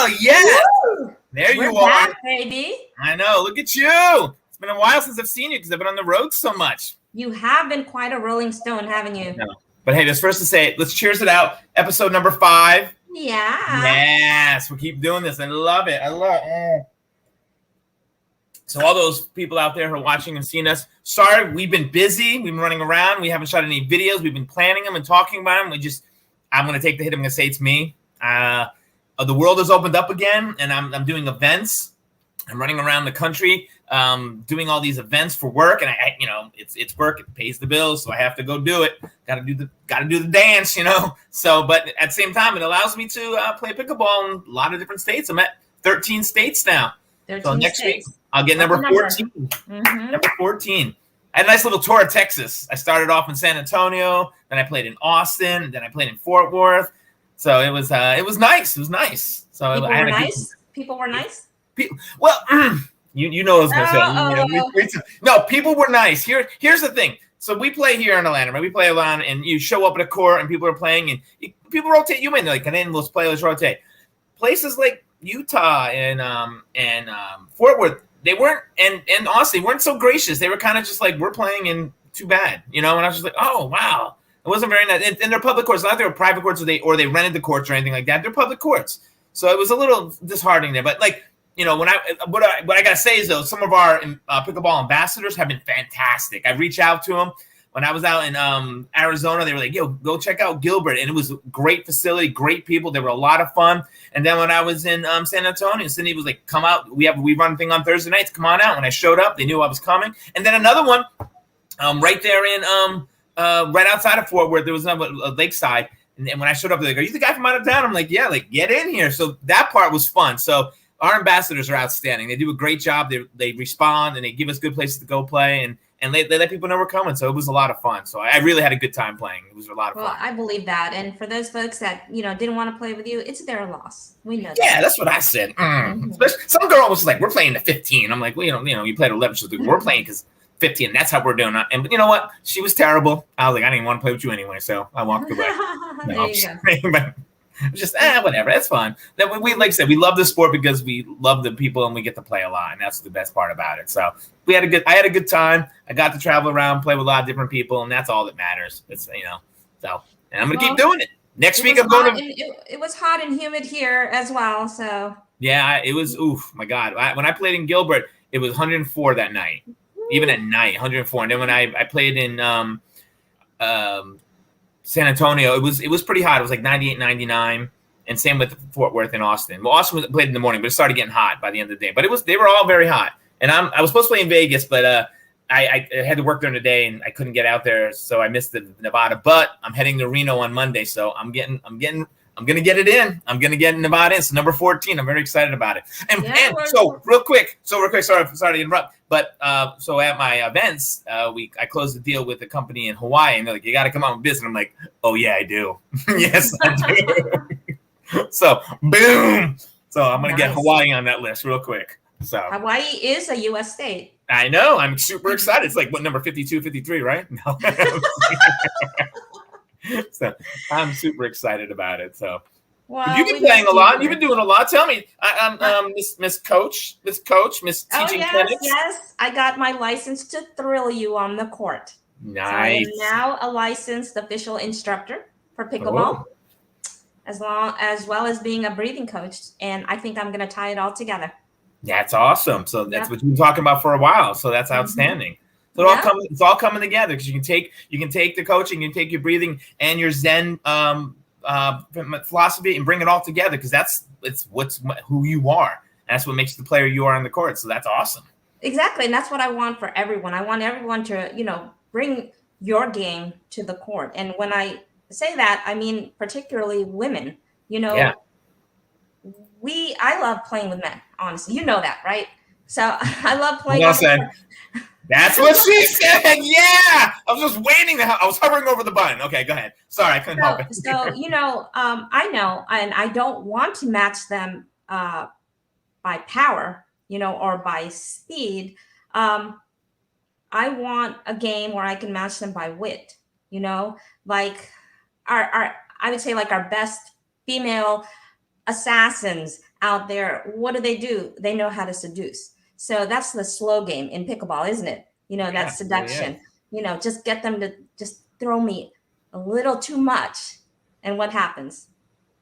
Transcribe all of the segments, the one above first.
yes. Woo! There We're you are. back, baby. I know. Look at you. It's been a while since I've seen you because I've been on the road so much. You have been quite a rolling stone, haven't you? No. But hey, just first to say, let's cheers it out. Episode number 5. Yeah. Yes, we keep doing this. I love it. I love it. So all those people out there who are watching and seeing us, sorry, we've been busy. We've been running around. We haven't shot any videos. We've been planning them and talking about them. I'm going to take the hit. I'm going to say it's me. The world has opened up again, and I'm doing events. I'm running around the country doing all these events for work, and I it's work. It pays the bills, so I have to go do it. Got to do the dance, So, but at the same time, it allows me to play pickleball in a lot of different states. I'm at 13 states now. 13 so next states. week I'll get number 14. Mm-hmm. Number 14. I had a nice little tour of Texas. I started off in San Antonio, then I played in Austin, then I played in Fort Worth. So it was nice. It was nice. So People I had were a good nice. People were nice. Well, you know what I was going to say. No, people were nice. Here's the thing. So we play here in Atlanta, right? We play Atlanta, and you show up at a court, and people are playing, and people rotate you in. They're like, and then those players rotate. Places like Utah and Fort Worth, they weren't, and Austin, they weren't so gracious. They were kind of just like, we're playing, and too bad, And I was just like, oh wow, it wasn't very nice. And they're public courts, not they were private courts, or they rented the courts or anything like that. They're public courts, so it was a little disheartening there. But like, what I gotta say is though, some of our pickleball ambassadors have been fantastic. I reached out to them when I was out in Arizona. They were like, "Yo, go check out Gilbert," and it was a great facility, great people. They were a lot of fun. And then when I was in San Antonio, Cindy was like, "Come out. We run a thing on Thursday nights. Come on out." When I showed up, they knew I was coming. And then another one, right there in right outside of Fort Worth, there was another Lakeside. And when I showed up, they're like, "Are you the guy from out of town?" I'm like, "Yeah." Like, get in here. So that part was fun. So our ambassadors are outstanding. They do a great job. They respond, and they give us good places to go play, and they let people know we're coming. So it was a lot of fun. So I really had a good time playing. It was a lot of fun. Well, I believe that. And for those folks that, didn't want to play with you, it's their loss. We know that. Yeah, that's what I said. Mm-hmm. Some girl was like, we're playing to 15. I'm like, well, you played 11. She's like, we're playing because 15. That's how we're doing it. And you know what? She was terrible. I was like, I didn't want to play with you anyway. So I walked away. There you go. Just whatever, that's fun. Then we like I said, we love the sport because we love the people and we get to play a lot, and that's the best part about it. So I had a good time. I got to travel around, play with a lot of different people, and that's all that matters. It's so, and I'm gonna keep doing it. Next week I'm going to. It was hot and humid here as well, so yeah, it was. Oof, my God! When I played in Gilbert, it was 104 that night, even at night, 104. And then when I played in San Antonio, it was pretty hot. It was like 98, 99, and same with Fort Worth and Austin. Well, Austin played in the morning, but it started getting hot by the end of the day. But they were all very hot. And I was supposed to play in Vegas, but I had to work during the day and I couldn't get out there, so I missed the Nevada. But I'm heading to Reno on Monday, so I'm gonna get it in. I'm gonna get Nevada in. So number 14. I'm very excited about it. And so real quick. Sorry to interrupt. But so at my events, I closed the deal with a company in Hawaii, and they're like, "You got to come on with business." And I'm like, "Oh yeah, I do. Yes, I do." So boom. So I'm gonna get Hawaii on that list real quick. So Hawaii is a U.S. state. I know. I'm super excited. It's like what number 52, 53, right? No. So I'm super excited about it. So. Well, you've been playing a lot. You've been doing a lot. Tell me, Miss Coach, teaching clinics. Yes, I got my license to thrill you on the court. Nice. So I am now a licensed official instructor for pickleball, as well as being a breathing coach. And I think I'm going to tie it all together. That's awesome. So that's what you've been talking about for a while. So that's outstanding. So it's all coming together because you can take the coaching, you can take your breathing and your Zen philosophy and bring it all together because it's who you are. And that's what makes the player you are on the court. So that's awesome. Exactly. And that's what I want for everyone. I want everyone to, bring your game to the court. And when I say that, I mean, particularly women, I love playing with men, honestly. You know that, right? So I love playing with men. That's what she said. Yeah. I was just waiting. I was hovering over the button. Okay, go ahead. Sorry, I couldn't help it. So, I know, and I don't want to match them by power, or by speed. I want a game where I can match them by wit, like I would say like our best female assassins out there, what do? They know how to seduce. So that's the slow game in pickleball, isn't it? That's seduction. Just get them to just throw me a little too much. And what happens?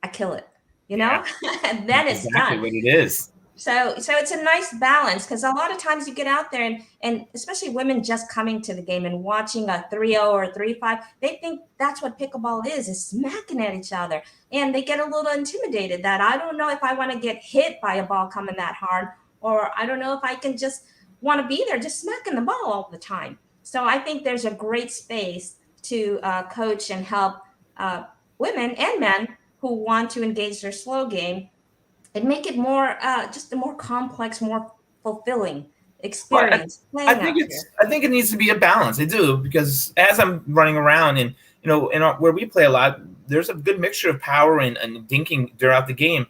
I kill it, and then it's exactly done. what it is. So it's a nice balance, because a lot of times you get out there and especially women just coming to the game and watching a 3-0 or 3-5, they think that's what pickleball is smacking at each other. And they get a little intimidated that I don't know if I want to get hit by a ball coming that hard, or I don't know if I can just want to be there just smacking the ball all the time. So I think there's a great space to coach and help women and men who want to engage their slow game and make it more just a more complex, more fulfilling experience. Well, I think it needs to be a balance. I do, because as I'm running around and where we play a lot, there's a good mixture of power and dinking throughout the game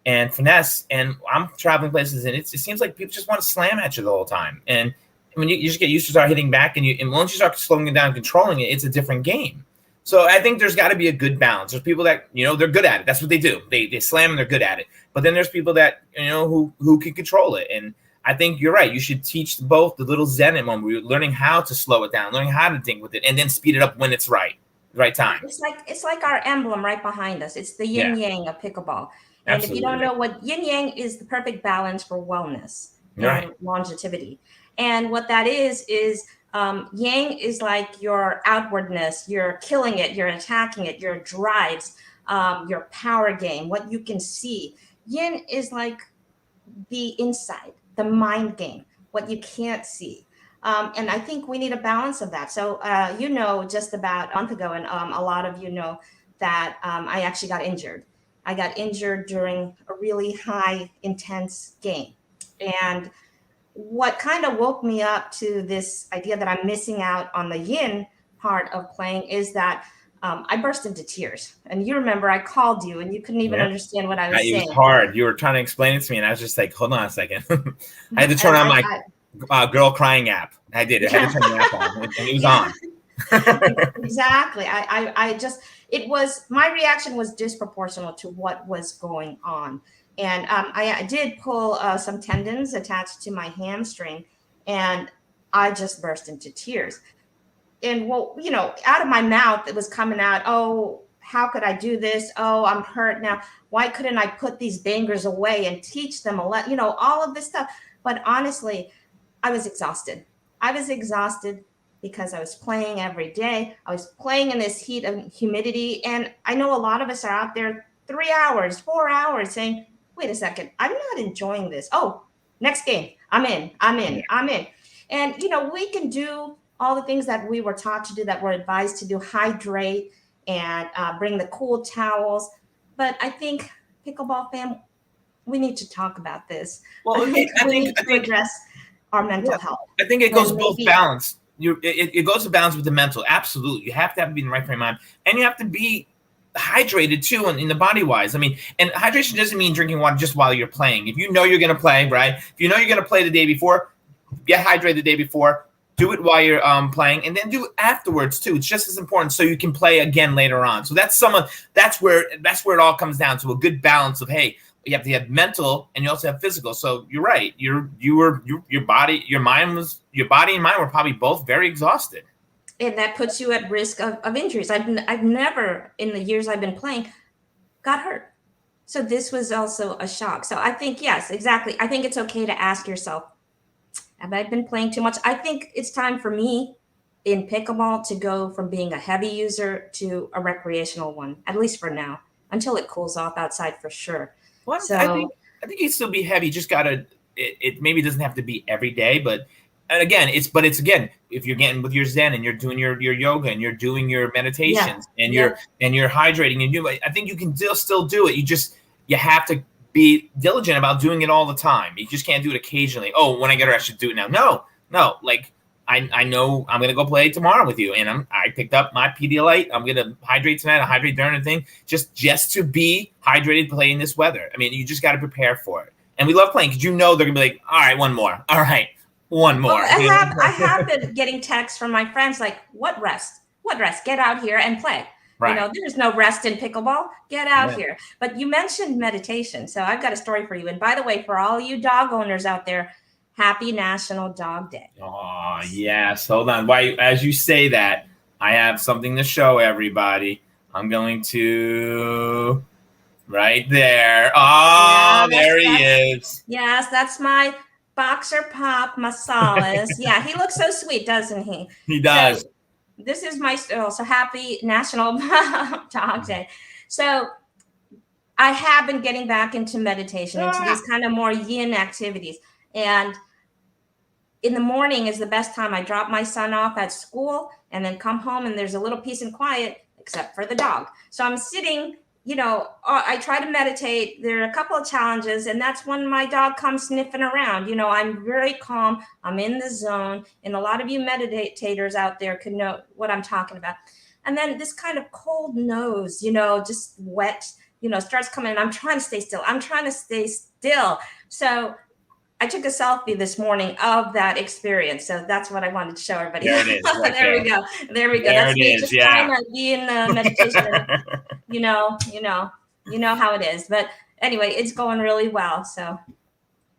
and finesse. And I'm traveling places, and it seems like people just want to slam at you the whole time. And when you just get used to start hitting back, and once you start slowing it down, and controlling it, it's a different game. So I think there's got to be a good balance. There's people that, they're good at it. That's what they do. They slam and they're good at it. But then there's people that, who can control it. And I think you're right. You should teach both the little zen moment where you're learning how to slow it down, learning how to dink with it, and then speed it up when it's right time. It's like our emblem right behind us. It's the yin yang of pickleball. And Absolutely. If you don't know what yin yang is, the perfect balance for wellness and longevity. And what that is yang is like your outwardness, you're killing it, you're attacking it, your drives, your power game, what you can see. Yin is like the inside, the mind game, what you can't see. And I think we need a balance of that. So, just about a month ago, and a lot of you know that I actually got injured. I got injured during a really high, intense game. And what kind of woke me up to this idea that I'm missing out on the yin part of playing is that I burst into tears. And you remember I called you and you couldn't even understand what I was saying. It was hard. You were trying to explain it to me, and I was just like, hold on a second. I had to turn on my girl crying app. I did. I had to turn the app on, and it was on. Exactly. My reaction was disproportional to what was going on. And I did pull some tendons attached to my hamstring, and I just burst into tears. And out of my mouth, it was coming out, oh, how could I do this? Oh, I'm hurt now. Why couldn't I put these bangers away and teach them all of this stuff? But honestly, I was exhausted. I was exhausted because I was playing every day. I was playing in this heat of humidity. And I know a lot of us are out there 3 hours, 4 hours saying, wait a second, I'm not enjoying this. Oh, next game, I'm in. And, we can do all the things that we were taught to do, that we're advised to do, hydrate and bring the cool towels. But I think pickleball fam, we need to talk about this. Well, we need to address our mental health. I think it goes both balance. It goes to balance with the mental. Absolutely. You have to be in the right frame of mind, and you have to be hydrated too in the body wise. I mean, and hydration doesn't mean drinking water just while you're playing. If you know you're going to play, right? If you know you're going to play the day before, get hydrated the day before, do it while you're playing, and then do it afterwards too. It's just as important, so you can play again later on. So that's where it all comes down to, a good balance of, hey, you have to have mental and you also have physical. So you're right. Your body and mind were probably both very exhausted. And that puts you at risk of injuries. I've never, in the years I've been playing, got hurt. So this was also a shock. So I think, yes, exactly. I think it's okay to ask yourself, have I been playing too much? I think it's time for me in pickleball to go from being a heavy user to a recreational one, at least for now, until it cools off outside for sure. Well, so, I think you'd still be heavy. You just gotta. It maybe doesn't have to be every day, but it's again, if you're getting with your Zen and you're doing your yoga and you're doing your meditations and you're hydrating and I think you can still do it. You have to be diligent about doing it all the time. You just can't do it occasionally. Oh, when I get her, I should do it now. No. Like I know I'm gonna go play tomorrow with you, and I picked up my Pedialyte. I'm gonna hydrate tonight. I hydrate during the thing, just to be hydrated playing this weather. I mean, you just got to prepare for it. And we love playing because they're gonna be like, all right, one more. All right, one more. Well, I have been getting texts from my friends like, what rest? Get out here and play. Right. You know, there's no rest in pickleball. Get out here. But you mentioned meditation. So I've got a story for you. And by the way, for all you dog owners out there, happy National Dog Day. Oh, yes. Hold on. Why, as you say that, I have something to show everybody. I'm going to right there. Oh, there he is. Yes, that's my boxer Pop Massalas. Yeah, he looks so sweet, doesn't he? He does. So, this is my so happy National Dog Day. So I have been getting back into meditation, into these kind of more yin activities. And in the morning is the best time. I drop my son off at school and then come home, and there's a little peace and quiet, except for the dog. So I'm sitting, you know, I try to meditate. There are a couple of challenges, and that's when my dog comes sniffing around. You know, I'm very calm. I'm in the zone. And a lot of you meditators out there could know what I'm talking about. And then this kind of cold nose, you know, just wet, you know, starts coming. And I'm trying to stay still. So I took a selfie this morning of that experience. So that's what I wanted to show everybody. There it is. Right there we go. There we go. There That's it me is. just Yeah. trying to be in meditation. You know how it is. But anyway, it's going really well. So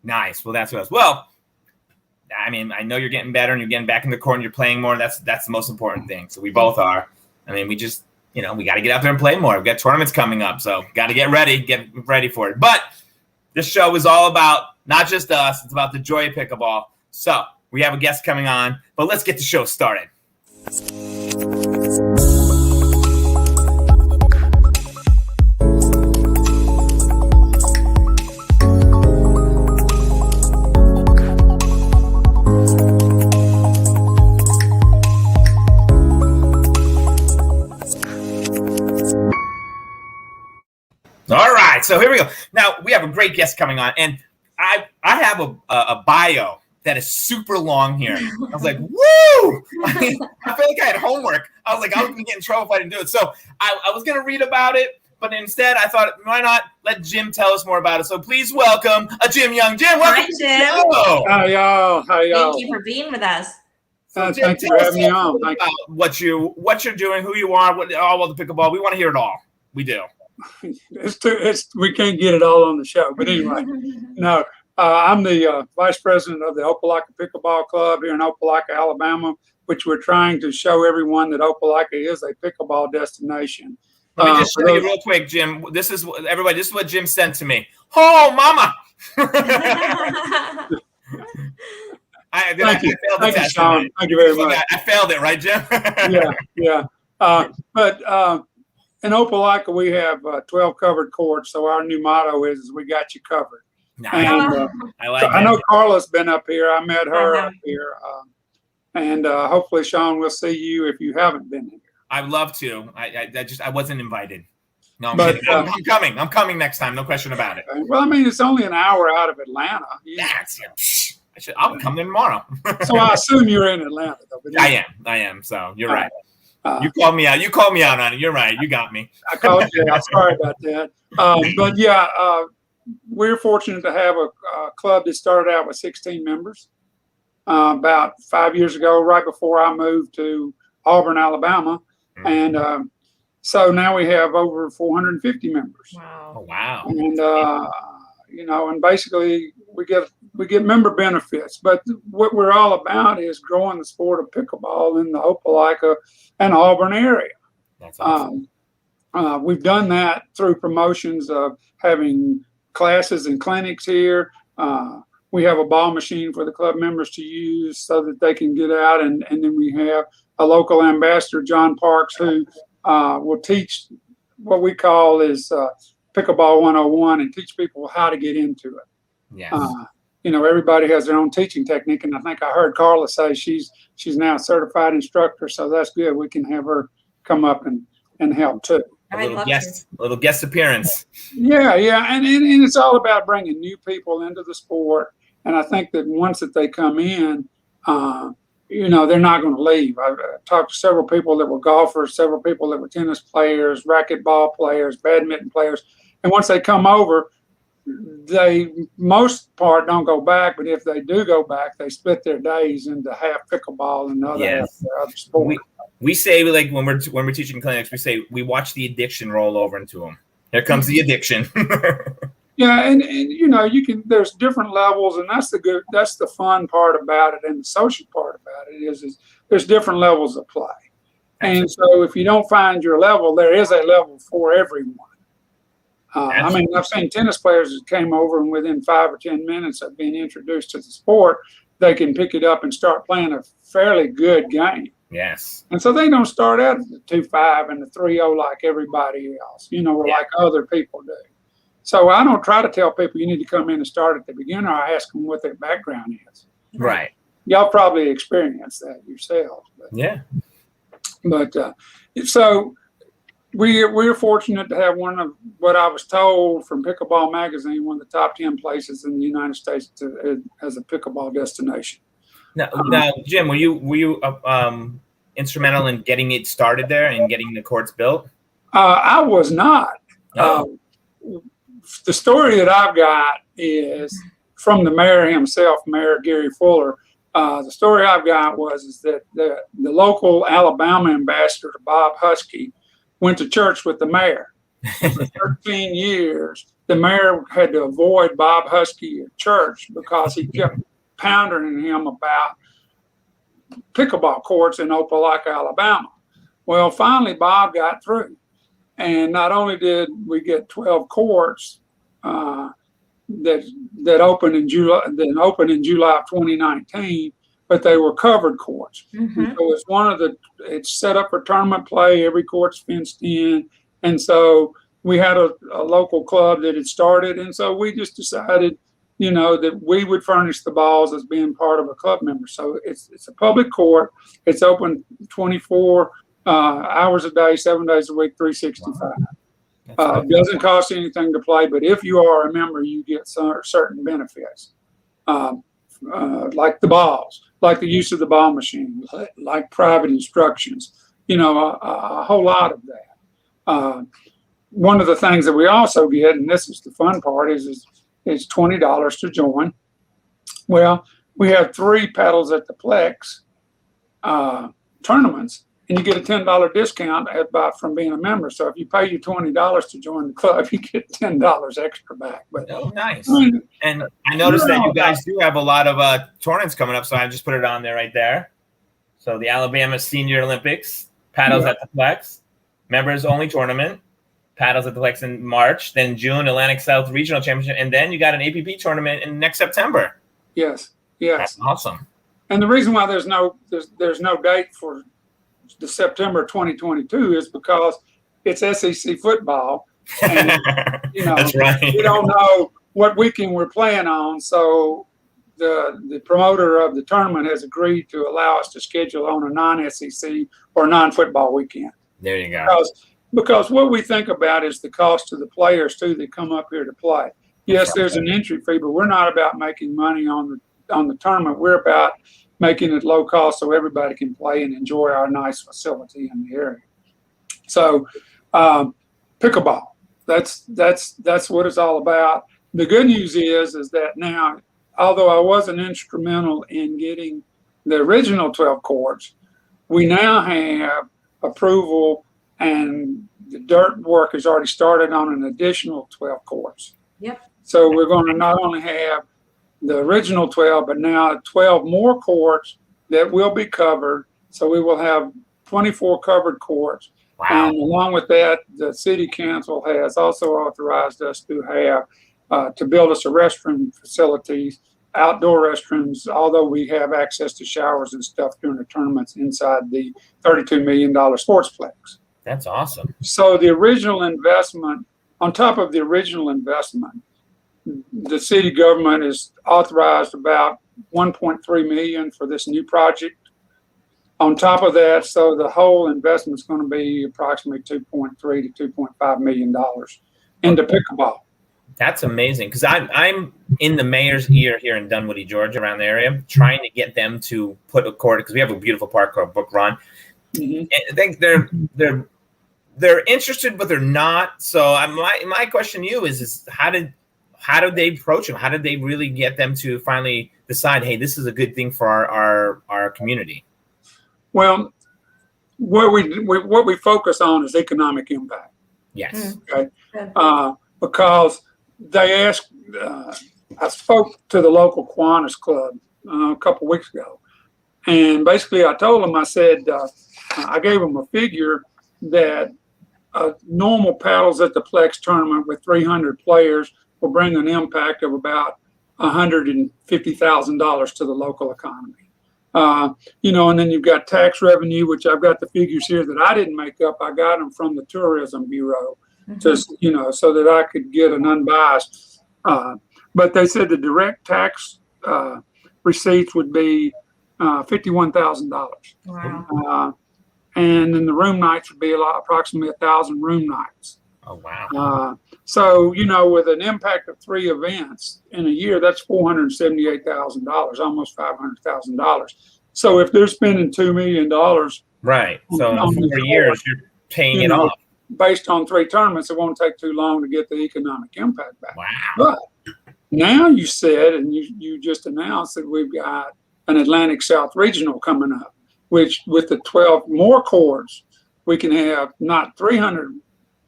nice. Well, that's what else. Well, I mean, I know you're getting better and you're getting back in the court and you're playing more. That's the most important thing. So we both are. I mean, we just, you know, we got to get out there and play more. We've got tournaments coming up. So got to get ready for it. But this show is all about not just us. It's about the joy of pickleball. So we have a guest coming on, but let's get the show started. All right, so here we go. Now we have a great guest coming on, and I have a bio that is super long here. I was like, woo! I feel like I had homework. I was like, I was going to get in trouble if I didn't do it. So I was going to read about it, but instead I thought, why not let Jim tell us more about it? So please welcome Jim Young. Jim, welcome. Hi, Jim. Hi, y'all. Thank you for being with us. So Jim, thanks for having me on. About what you're doing, who you are, all about the pickleball. We want to hear it all. We do. We can't get it all on the show, but anyway, no. I'm the vice president of the Opelika Pickleball Club here in Opelika, Alabama, which we're trying to show everyone that Opelika is a pickleball destination. Let me just show you real quick, Jim. This is what Jim sent to me. Oh, mama! Thank you, Sean. Thank you very much. I failed it, right, Jim? Yeah. But in Opelika, we have 12 covered courts. So our new motto is "We got you covered." Nice. And, I know Carla's been up here. I met her up here, and hopefully, Sean, we'll see you if you haven't been here. I'd love to. I wasn't invited. No, I'm coming. I'm coming next time. No question about it. Well, I mean, it's only an hour out of Atlanta. I'll come there tomorrow. So I assume you're in Atlanta, though. I am. So you're right. You called me out. You called me out on it. You're right. You got me. I called you out. Sorry about that. But yeah, we're fortunate to have a club that started out with 16 members about 5 years ago, right before I moved to Auburn, Alabama. Mm-hmm. And so now we have over 450 members. Wow. Oh, wow. And, and basically we get member benefits. But what we're all about is growing the sport of pickleball in the Opelika and Auburn area. That's awesome. We've done that through promotions of having classes and clinics here. We have a ball machine for the club members to use so that they can get out. And then we have a local ambassador, John Parks, who will teach what we call is Pickleball 101 and teach people how to get into it. Yes. Everybody has their own teaching technique. And I think I heard Carla say she's now a certified instructor. So that's good. We can have her come up and help too. A little guest appearance. Yeah. And it's all about bringing new people into the sport. And I think that once that they come in, they're not going to leave. I've talked to several people that were golfers, several people that were tennis players, racquetball players, badminton players. And once they come over, they most part don't go back. But if they do go back, they split their days into half pickleball and the other half their other sport. We say, like, when we're teaching clinics, we say we watch the addiction roll over into them. Here comes the addiction. Yeah, and you know, there's different levels, and that's the fun part about it, and the social part about it is there's different levels of play. And so if you don't find your level, there is a level for everyone. I mean, I've seen tennis players that came over and within 5 or 10 minutes of being introduced to the sport, they can pick it up and start playing a fairly good game. Yes. And so they don't start out at the 2-5 and the 3-0 like everybody else, you know, or like other people do. So I don't try to tell people you need to come in and start at the beginner. I ask them what their background is. Right. Y'all probably experienced that yourselves. But so we're fortunate to have one of what I was told from Pickleball Magazine, one of the top 10 places in the United States as a pickleball destination. Now, Jim, were you instrumental in getting it started there and getting the courts built? I was not. The story that I've got is from the mayor himself, Mayor Gary Fuller. The story I've got is that the local Alabama ambassador, Bob Husky, went to church with the mayor. For 13 years, the mayor had to avoid Bob Husky at church because he kept pounding him about pickleball courts in Opelika, Alabama. Well, finally, Bob got through. And not only did we get 12 courts that opened in July of 2019, but they were covered courts. Mm-hmm. So it's set up for tournament play. Every court's fenced in, and so we had a local club that had started, and so we just decided, you know, that we would furnish the balls as being part of a club member. So it's a public court. It's open 24 hours a day, 7 days a week, 365. It doesn't cost anything to play, but if you are a member, you get certain benefits, like the balls, like the use of the ball machine, like private instructions, you know, a whole lot of that. One of the things that we also get, and this is the fun part, is $20 to join. Well, we have 3 paddles at the Plex tournaments, and you get a $10 discount from being a member. So if you pay you $20 to join the club, you get $10 extra back. But nice. And I noticed that you guys do have a lot of tournaments coming up, so I just put it on there right there. So the Alabama Senior Olympics, paddles at the Plex, members only tournament, paddles at the Plex in March, then June, Atlantic South Regional Championship, and then you got an APP tournament in next September. Yes. That's awesome. And the reason why there's no date for the September 2022 is because it's SEC football, and you know, that's right. We don't know what weekend we're playing on, so the promoter of the tournament has agreed to allow us to schedule on a non-SEC or non-football weekend. There you go. Because what we think about is the cost to the players too that come up here to play. Yes, there's an entry fee, but we're not about making money on the tournament. We're about making it low cost so everybody can play and enjoy our nice facility in the area. So pickleball, that's what it's all about. The good news is that now, although I wasn't instrumental in getting the original 12 courts, we now have approval and the dirt work has already started on an additional 12 courts. Yep. So we're going to not only have the original 12, but now 12 more courts that will be covered. So we will have 24 covered courts. Wow. And along with that, the city council has also authorized us to have to build us a restroom facilities, outdoor restrooms, although we have access to showers and stuff during the tournaments inside the $32 million sportsplex. That's awesome. So the original investment, on top of the original investment, the city government has authorized about $1.3 million for this new project. On top of that, so the whole investment is going to be approximately $2.3 to $2.5 million into pickleball. That's amazing, because I'm in the mayor's ear here in Dunwoody, Georgia, around the area, trying to get them to put a court, because we have a beautiful park called Brook Run. Mm-hmm. I think they're interested, but they're not. So my question to you is how did they approach them? How did they really get them to finally decide, hey, this is a good thing for our community? Well, what we focus on is economic impact. Yes. Okay. Because they asked, I spoke to the local Kiwanis club a couple weeks ago, and basically I told them, I said, I gave them a figure that normal paddles at the Flex tournament with 300 players will bring an impact of about $150,000 to the local economy. And then you've got tax revenue, which I've got the figures here that I didn't make up. I got them from the Tourism Bureau, just, so that I could get an unbiased. But they said the direct tax receipts would be $51,000. Wow. And then the room nights would be approximately 1,000 room nights. Oh, wow. So, with an impact of 3 events in a year, that's $478,000, almost $500,000. So if they're spending $2 million, right. So in 4 years, you're paying it off. Based on 3 tournaments, it won't take too long to get the economic impact back. Wow. But now you said, and you just announced that we've got an Atlantic South Regional coming up, which with the 12 more courts, we can have not 300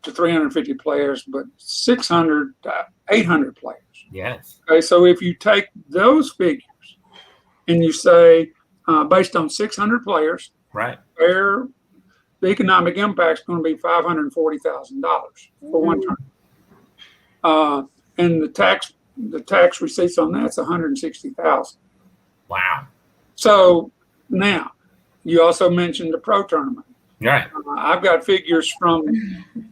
to 350 players, but 600 to 800 players. Yes. Okay, so if you take those figures and you say, based on 600 players, right, the economic impact is going to be $540,000 for one tournament, and the tax receipts on that's $160,000. Wow. So now, you also mentioned the pro tournament. Right. I've got figures from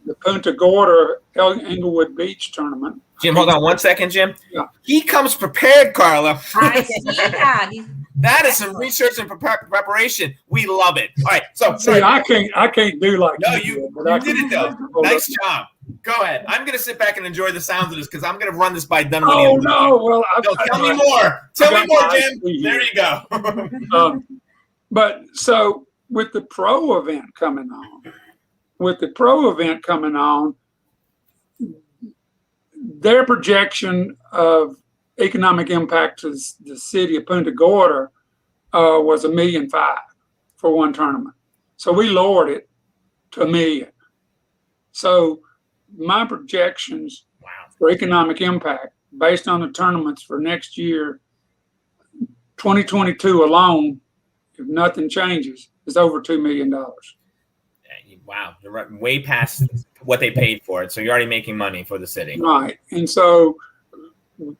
the Punta Gorda Englewood Beach tournament. Jim, hold on 1 second, Jim. Yeah. He comes prepared, Carla. I see that. That is some research and preparation. We love it. All right. So see, I can't do like no, you did it though. Nice job. Go ahead. I'm gonna sit back and enjoy the sounds of this because I'm gonna run this by Dunwoody. Oh no! Well, tell me more. Tell me more, Jim. There you go. But so with the pro event coming on, their projection of economic impact to the city of Punta Gorda was $1.5 million for one tournament. So we lowered it to $1 million. So my projections for economic impact based on the tournaments for next year, 2022 alone, if nothing changes, is over $2 million. Wow, you're way past what they paid for it. So you're already making money for the city. Right. And so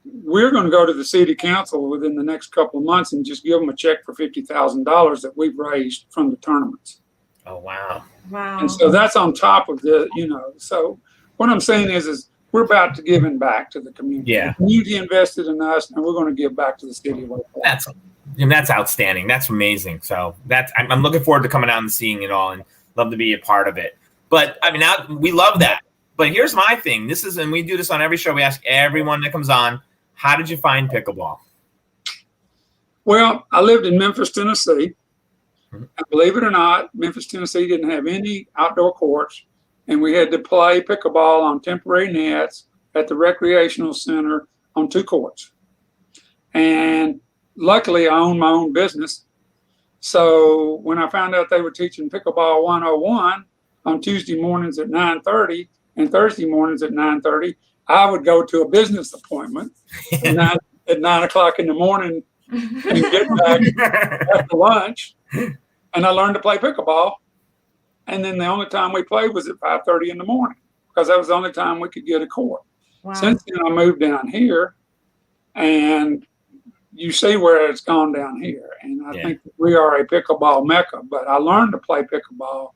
we're going to go to the city council within the next couple of months and just give them a check for $50,000 that we've raised from the tournaments. Oh, wow. Wow. And so that's on top of the, so what I'm saying is we're about to give back to the community. Yeah. The community invested in us, and we're going to give back to the city. That's outstanding. That's amazing. So I'm looking forward to coming out and seeing it all and love to be a part of it. But I mean, we love that. But here's my thing. And we do this on every show. We ask everyone that comes on, how did you find pickleball? Well, I lived in Memphis, Tennessee. And believe it or not, Memphis, Tennessee didn't have any outdoor courts. And we had to play pickleball on temporary nets at the recreational center on 2 courts. And luckily, I owned my own business. So when I found out they were teaching Pickleball 101 on Tuesday mornings at 9:30 and Thursday mornings at 9:30, I would go to a business appointment at 9 o'clock in the morning and get back after lunch. And I learned to play pickleball. And then the only time we played was at 5:30 in the morning because that was the only time we could get a court. Wow. Since then, I moved down here, and you see where it's gone down here. And I think we are a pickleball mecca. But I learned to play pickleball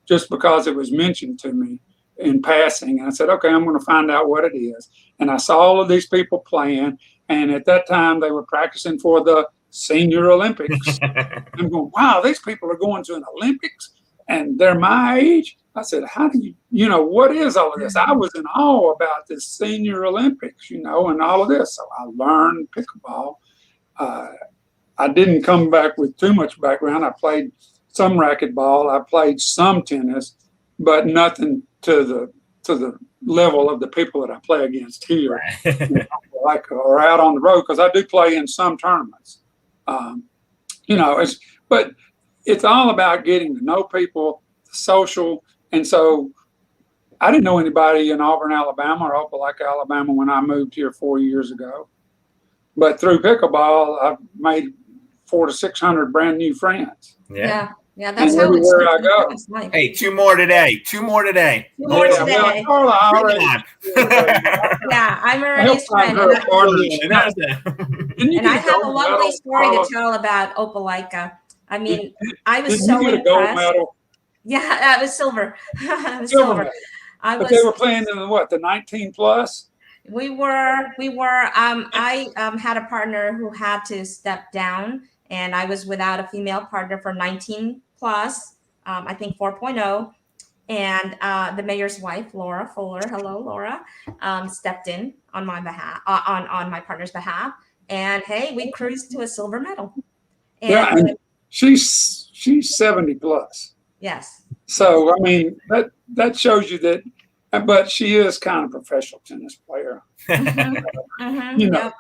just because it was mentioned to me in passing. And I said, okay, I'm going to find out what it is. And I saw all of these people playing. And at that time, they were practicing for the Senior Olympics. I'm going, wow, these people are going to an Olympics and they're my age. I said, how do what is all of this? I was in awe about this Senior Olympics, and all of this. So I learned pickleball. I didn't come back with too much background. I played some racquetball. I played some tennis, but nothing to the level of the people that I play against here, or out on the road, because I do play in some tournaments. But it's all about getting to know people, social. And so I didn't know anybody in Auburn, Alabama or Opelika, Alabama when I moved here 4 years ago. But through pickleball, I've made 400 to 600 brand new friends. Yeah. That's and how everywhere I go. Nice. Hey, two more today. More today. Carla, Yeah, I'm Maria's friend. And I have a lovely story to tell about Opelika. I mean, I was so impressed. Medal? Yeah, it was silver. It was silver. But they were playing in what, the 19 plus? We were. I had a partner who had to step down, and I was without a female partner for 19 plus. I think 4.0, and the mayor's wife, Laura Fuller. Hello, Laura. Stepped in on my behalf, on my partner's behalf, and hey, we cruised to a silver medal. And she's 70 plus. Yes. So I mean that shows you that. But she is kind of a professional tennis player. You know,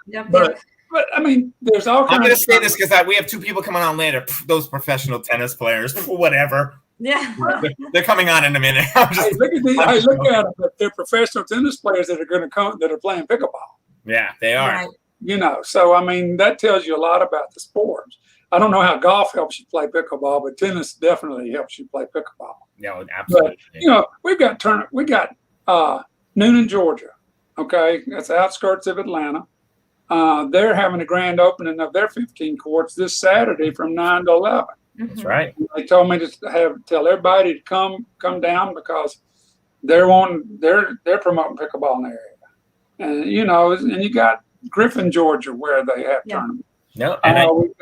but I mean, there's all kinds. I'm going to say this because we have two people coming on later. Those professional tennis players, whatever. Yeah, they're coming on in a minute. Look at them. But they're professional tennis players that are going to come that are playing pickleball. Yeah, they are. Right. You know, so I mean, that tells you a lot about the sports. I don't know how golf helps you play pickleball, but tennis definitely helps you play pickleball. Yeah, absolutely. But, you know, we got Noonan, Georgia. Okay, that's the outskirts of Atlanta. They're having a grand opening of their 15 courts this Saturday from 9 to 11. That's right. And they told me to tell everybody to come down because they're promoting pickleball in the area. And you know, and you got Griffin, Georgia, where they have tournaments. No, and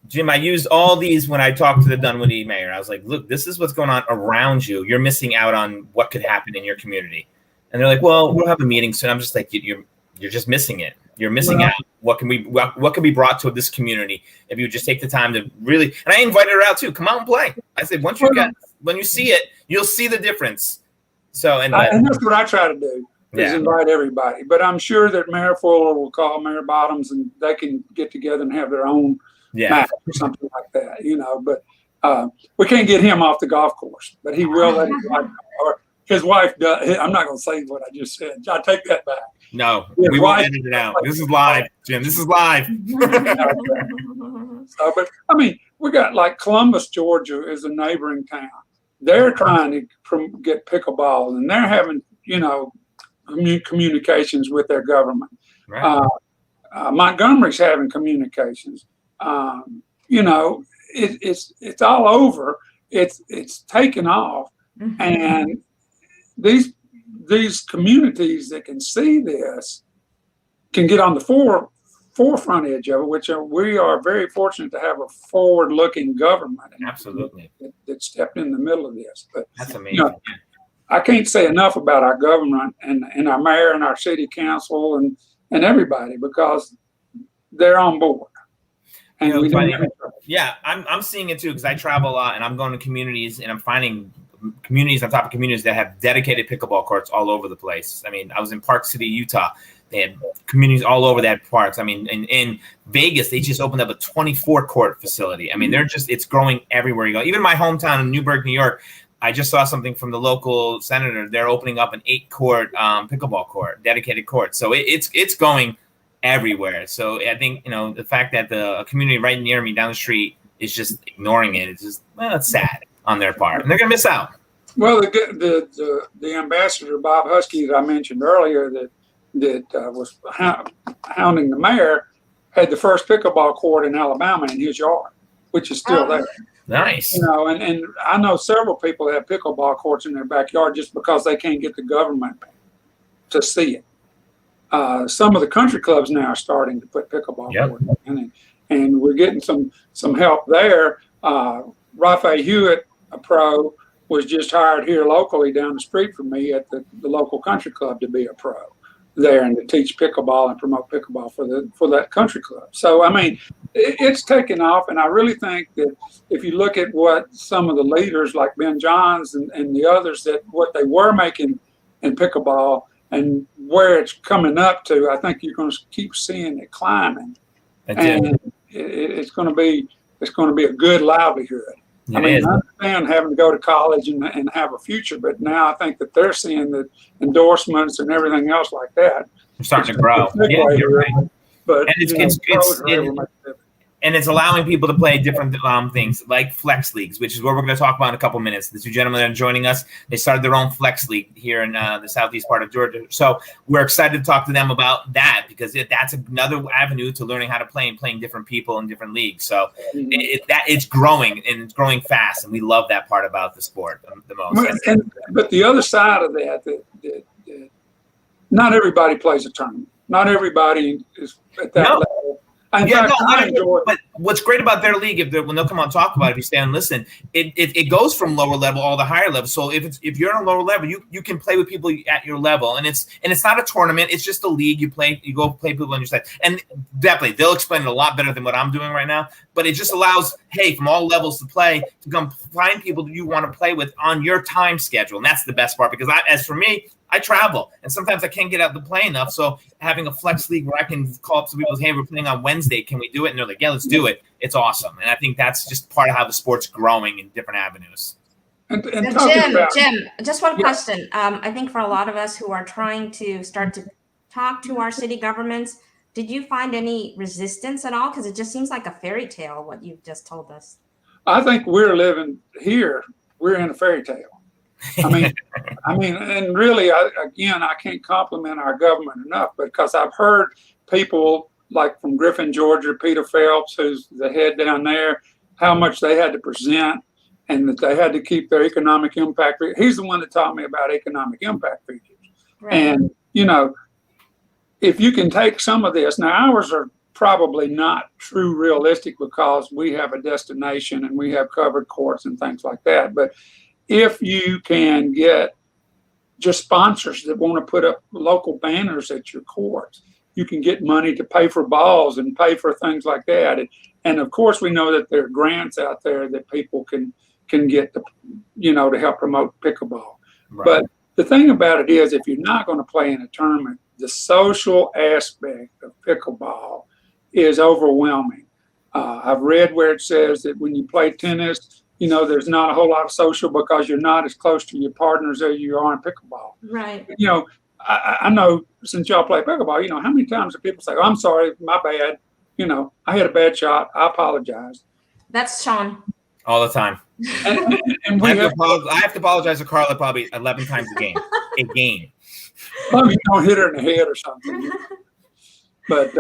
Jim, I used all these when I talked to the Dunwoody mayor. I was like, look, this is what's going on around you. You're missing out on what could happen in your community. And they're like, well, we'll have a meeting soon. I'm just like, you're just missing it. You're missing out. What can be brought to this community if you just take the time to really, and I invited her out too. Come out and play. I said, when you see it, you'll see the difference. So, and that's what I try to do. Is invite everybody. But I'm sure that Mayor Fuller will call Mayor Bottoms and they can get together and have their own match or something like that, you know. But we can't get him off the golf course. But he will let his wife does. I'm not going to say what I just said. I take that back. No, we won't edit it out. This is live, Jim. This is live. So, but I mean, we got like Columbus, Georgia is a neighboring town. They're trying to get pickleball, and they're having, you know, communications with their government. Right. Montgomery's having communications. You know, it's all over. It's taken off, and these communities that can see this can get on the forefront edge of it, which we are very fortunate to have a forward-looking government. Absolutely. That stepped in the middle of this. But that's amazing. You know, I can't say enough about our government and our mayor and our city council and everybody because they're on board. And I'm seeing it too because I travel a lot and I'm going to communities and I'm finding communities on top of communities that have dedicated pickleball courts all over the place. I mean, I was in Park City, Utah. They had communities all over that parks. I mean, in Vegas, they just opened up a 24-court facility. I mean, it's growing everywhere you go. Even my hometown in Newburgh, New York, I just saw something from the local senator. They're opening up an 8-court pickleball court, dedicated court. So it's going everywhere. So I think, you know, the fact that a community right near me down the street is just ignoring it, it's just, it's sad on their part. And they're going to miss out. Well, the ambassador, Bob Husky, that I mentioned earlier that was hounding the mayor, had the first pickleball court in Alabama in his yard, which is still there. Nice. You know, and I know several people that have pickleball courts in their backyard just because they can't get the government to see it. Some of the country clubs now are starting to put pickleball courts in, and we're getting some help there. Raphael Hewitt, a pro, was just hired here locally down the street from me at the local country club to be a pro there and to teach pickleball and promote pickleball for that country club. So, I mean, it's taken off, and I really think that if you look at what some of the leaders like Ben Johns and the others, that what they were making in pickleball and where it's coming up to, I think you're going to keep seeing it climbing. And it's going to be a good livelihood. I mean, I understand having to go to college and have a future, but now I think that they're seeing the endorsements and everything else like that. They're starting to grow. Yeah, you're right. But and it's allowing people to play different things like flex leagues, which is what we're going to talk about in a couple minutes. The two gentlemen that are joining us, they started their own flex league here in the southeast part of Georgia. So we're excited to talk to them about that because that's another avenue to learning how to play and playing different people in different leagues. So it's growing and it's growing fast, and we love that part about the sport the most. But the other side of that not everybody plays a tournament. Not everybody is at that level. But what's great about their league, when they'll come on and talk about it, if you stay and listen, it goes from lower level all the higher level. So if you're on a lower level, you can play with people at your level, and it's not a tournament. It's just a league. You go play people on your side, and definitely they'll explain it a lot better than what I'm doing right now. But it just allows, from all levels to play, to come find people that you want to play with on your time schedule, and that's the best part. Because as for me, I travel, and sometimes I can't get out to play enough. So having a flex league where I can call up some people and say, hey, we're playing on Wednesday. Can we do it? And they're like, yeah, let's do it. It's awesome. And I think that's just part of how the sport's growing in different avenues. And Jim, just one question. I think for a lot of us who are trying to start to talk to our city governments, did you find any resistance at all? Because it just seems like a fairy tale, what you've just told us. I think we're living here. We're in a fairy tale. I mean, and really, I can't compliment our government enough because I've heard people like from Griffin, Georgia, Peter Phelps, who's the head down there, how much they had to present and that they had to keep their economic impact. He's the one that taught me about economic impact figures. Right. And, if you can take some of this, now ours are probably not true realistic because we have a destination and we have covered courts and things like that. But if you can get just sponsors that want to put up local banners at your courts, you can get money to pay for balls and pay for things like that. And of course, we know that there are grants out there that people can get to help promote pickleball. Right. But the thing about it is, if you're not going to play in a tournament, the social aspect of pickleball is overwhelming. I've read where it says that when you play tennis, there's not a whole lot of social because you're not as close to your partners as you are in pickleball. Right. I know since y'all play pickleball, how many times do people say, oh, I'm sorry, my bad. I had a bad shot. I apologize. That's Sean. All the time. And I have to apologize to Carla probably 11 times a game. Well, you don't hit her in the head or something. But,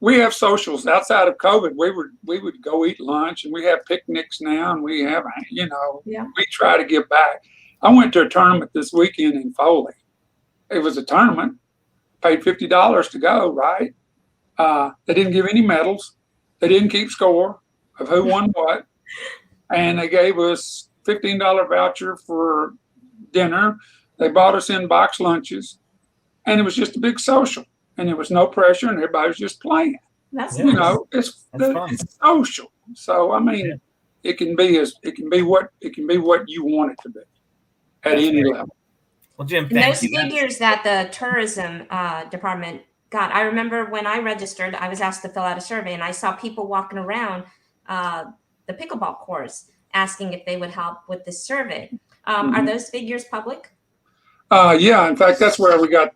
we have socials outside of COVID. We would go eat lunch, and we have picnics now, and we have, we try to give back. I went to a tournament this weekend in Foley. It was a tournament, paid $50 to go, right? They didn't give any medals. They didn't keep score of who won what. And they gave us $15 voucher for dinner. They bought us in box lunches, and it was just a big social. And there was no pressure, and everybody was just playing. That's it's social. So I mean, it can be what you want it to be at any level. Well, Jim, those figures that the tourism department got. I remember when I registered, I was asked to fill out a survey, and I saw people walking around the pickleball course asking if they would help with this survey. Are those figures public? Yeah, in fact, that's where we got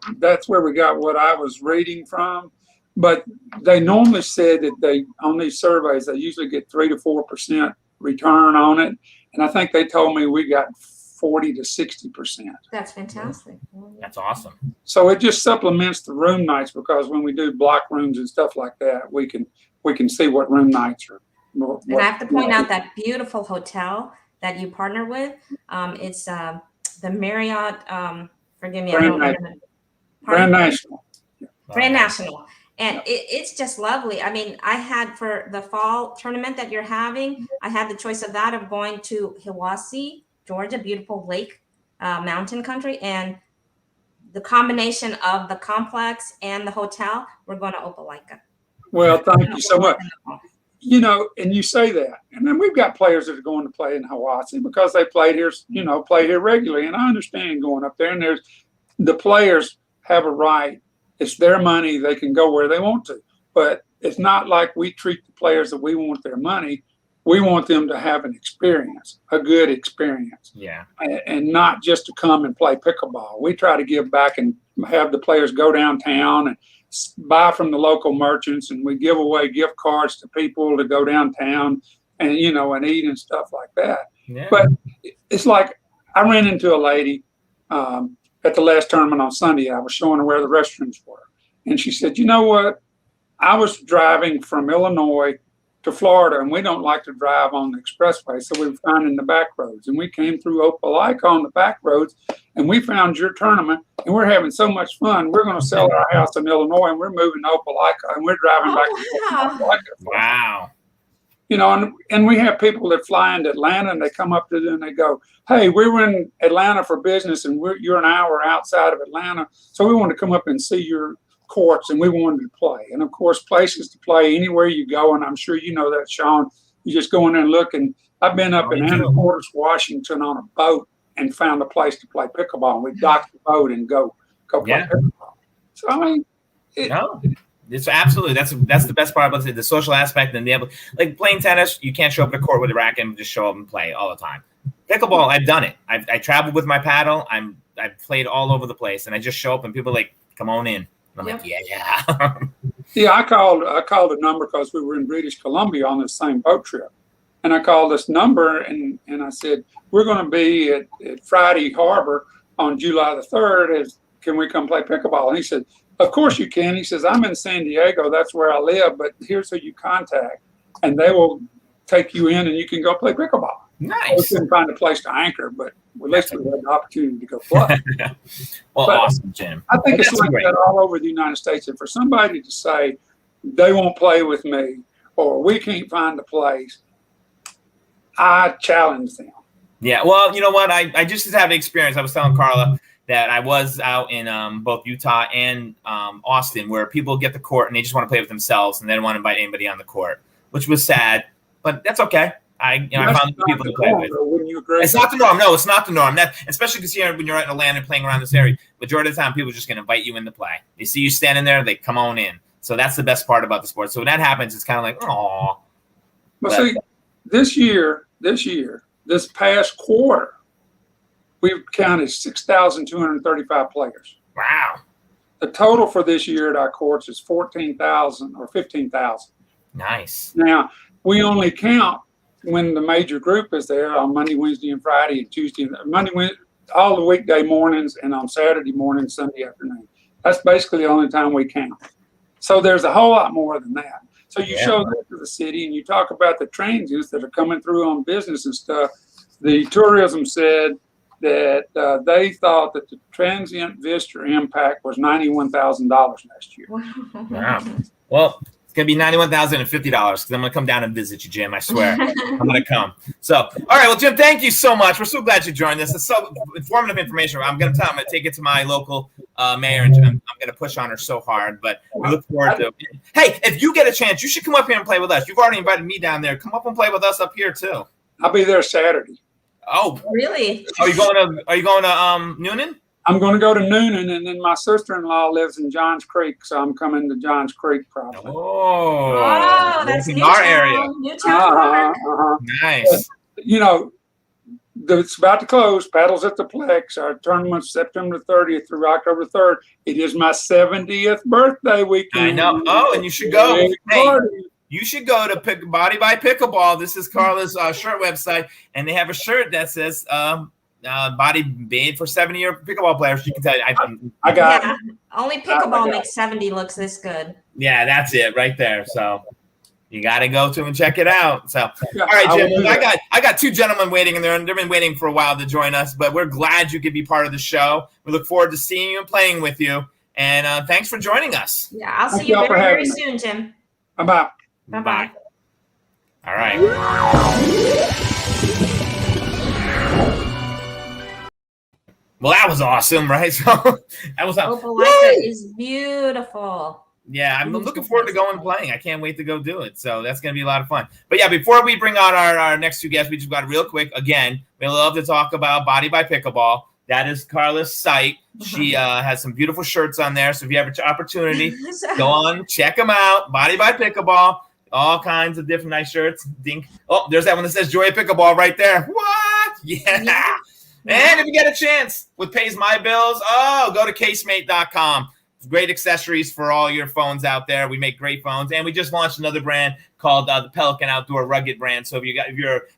what I was reading from. But they normally said that on these surveys, they usually get 3 to 4% return on it. And I think they told me we got 40 to 60%. That's fantastic. That's awesome. So it just supplements the room nights because when we do block rooms and stuff like that, we can see what room nights are. And I have to point out that beautiful hotel that you partner with. It's the Marriott, forgive me, Grand National. Grand National. And it's just lovely. I mean, I had for the fall tournament that you're having, I had the choice of going to Hiwassee, Georgia, beautiful lake, mountain country. And the combination of the complex and the hotel, we're going to Opelika. Well, thank you so much. And you say that, and then we've got players that are going to play in Hiwassee because they play here regularly. And I understand going up there, and the players have a right. It's their money. They can go where they want to, but it's not like we treat the players that we want their money. We want them to have an experience, a good experience. Yeah. And not just to come and play pickleball. We try to give back and have the players go downtown and buy from the local merchants, and we give away gift cards to people to go downtown and, and eat and stuff like that. Yeah. But it's like I ran into a lady at the last tournament on Sunday. I was showing her where the restrooms were. And she said, you know what? I was driving from Illinois to Florida, and we don't like to drive on the expressway, so we were finding the back roads. And we came through Opelika on the back roads, and we found your tournament, and we're having so much fun. We're going to sell our house in Illinois, and we're moving to Opelika, and we're driving back to Opelika. Wow. And we have people that fly into Atlanta, and they come up to them and they go, hey, we were in Atlanta for business, and you're an hour outside of Atlanta, so we want to come up and see your courts, and we wanted to play. And of course, places to play anywhere you go, and I'm sure you know that, Sean. You just go in there and look. And I've been up in Anacortes, Washington on a boat and found a place to play pickleball, and we dock the boat and go play pickleball. So I mean, it's absolutely that's the best part about it, the social aspect, and the able, like playing tennis. You can't show up at a court with a racket and just show up and play all the time. Pickleball, I've done it. I traveled with my paddle. I've played all over the place, and I just show up and people are like, come on in. I'm like, yeah. Yeah, I called a number because we were in British Columbia on the same boat trip. And I called this number and I said, we're going to be at Friday Harbor on July the 3rd. Can we come play pickleball? And he said, of course you can. He says, I'm in San Diego. That's where I live. But here's who you contact. And they will take you in and you can go play pickleball. Nice. We couldn't find a place to anchor, but at least we had the opportunity to go play. Well, awesome, Jim. I think it's like that all over the United States. And for somebody to say they won't play with me or we can't find a place, I challenge them. Yeah, well, you know what? I just had the experience. I was telling Carla that I was out in both Utah and Austin, where people get the court and they just want to play with themselves and they don't want to invite anybody on the court, which was sad, but that's okay. I found people to play with. Wouldn't you agree? It's not the norm. No, it's not the norm. That, especially because here when you're out in Atlanta playing around this area, majority of the time people are just going to invite you in to play. They see you standing there, they come on in. So that's the best part about the sport. So when that happens, it's kind of like, oh. Well, see, this past quarter, we've counted 6,235 players. Wow. The total for this year at our courts is 14,000 or 15,000. Nice. Now, we only count when the major group is there on Monday, Wednesday, and Friday, and Tuesday, all the weekday mornings, and on Saturday morning, Sunday afternoon. That's basically the only time we count. So there's a whole lot more than that. So you show that to the city, and you talk about the transients that are coming through on business and stuff. The tourism said that they thought that the transient visitor impact was $91,000 last year. Wow. Well, it's going to be $91,050 because I'm going to come down and visit you, Jim. I swear. I'm going to come. So, all right. Well, Jim, thank you so much. We're so glad you joined us. It's so informative information. I'm going to take it to my local mayor, and I'm going to push on her so hard. But we look forward to it. Hey, if you get a chance, you should come up here and play with us. You've already invited me down there. Come up and play with us up here, too. I'll be there Saturday. Oh, really? Are you going to Noonan? I'm going to go to Noonan, and then my sister-in-law lives in Johns Creek, so I'm coming to Johns Creek probably. Oh, that's in our area. Newtown. Nice. You know, it's about to close. Paddles at the Plex. Our tournament's September 30th through October 3rd. It is my 70th birthday weekend. I know. Oh, and you should go. Hey, you should go to Body by Pickleball. This is Carla's shirt website, and they have a shirt that says body made for 70-year pickleball players. You can tell I got it. Only pickleball makes 70 looks this good. Yeah, that's it right there. So you got to go to and check it out. So, all right, Jim, I got two gentlemen waiting in there, and they've been waiting for a while to join us, but we're glad you could be part of the show. We look forward to seeing you and playing with you. And thanks for joining us. Yeah, I'll see you very, very soon, Jim. Bye-bye. Bye-bye. All right. Well, that was awesome, right? So that was Opelika is beautiful. Yeah, I'm looking forward to going and playing. I can't wait to go do it. So that's going to be a lot of fun. But yeah, before we bring on our next two guests, we just got real quick. Again, we love to talk about Body by Pickleball. That is Carla's site. She has some beautiful shirts on there. So if you have an opportunity, go on, check them out. Body by Pickleball. All kinds of different nice shirts. Dink. Oh, there's that one that says Joy of Pickleball right there. What? Yeah. And if you get a chance with Pays My Bills, go to casemate.com. Great accessories for all your phones out there. We make great phones, and we just launched another brand called the Pelican Outdoor Rugged brand. So if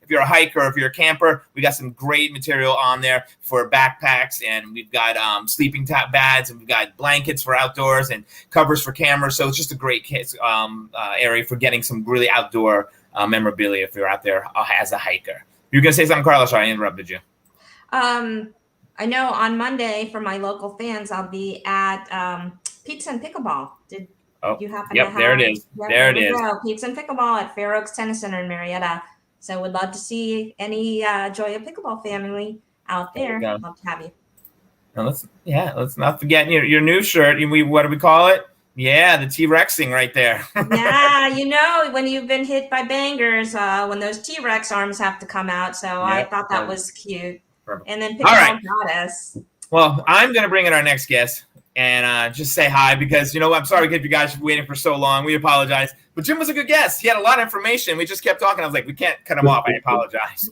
you're a hiker, or if you're a camper, we got some great material on there for backpacks, and we've got sleeping top bags, and we've got blankets for outdoors and covers for cameras. So it's just a great area for getting some really outdoor memorabilia if you're out there as a hiker. You're gonna say something, Carlos? I interrupted you. I know on Monday for my local fans, I'll be at Pizza and Pickleball. Did you happen to have? There it is. Yep, there it is. Pizza and Pickleball at Fair Oaks Tennis Center in Marietta. So would love to see any Joy of Pickleball family out there. Love to have you. Now let's not forget your new shirt. What do we call it? Yeah, the T-Rexing right there. Yeah, when you've been hit by bangers, when those T-Rex arms have to come out. So I thought that was cute. And then Pickleball Goddess. Well, I'm going to bring in our next guest and just say hi because, I'm sorry to keep you guys waiting for so long. We apologize. But Jim was a good guest. He had a lot of information. We just kept talking. I was like, we can't cut him off. I apologize.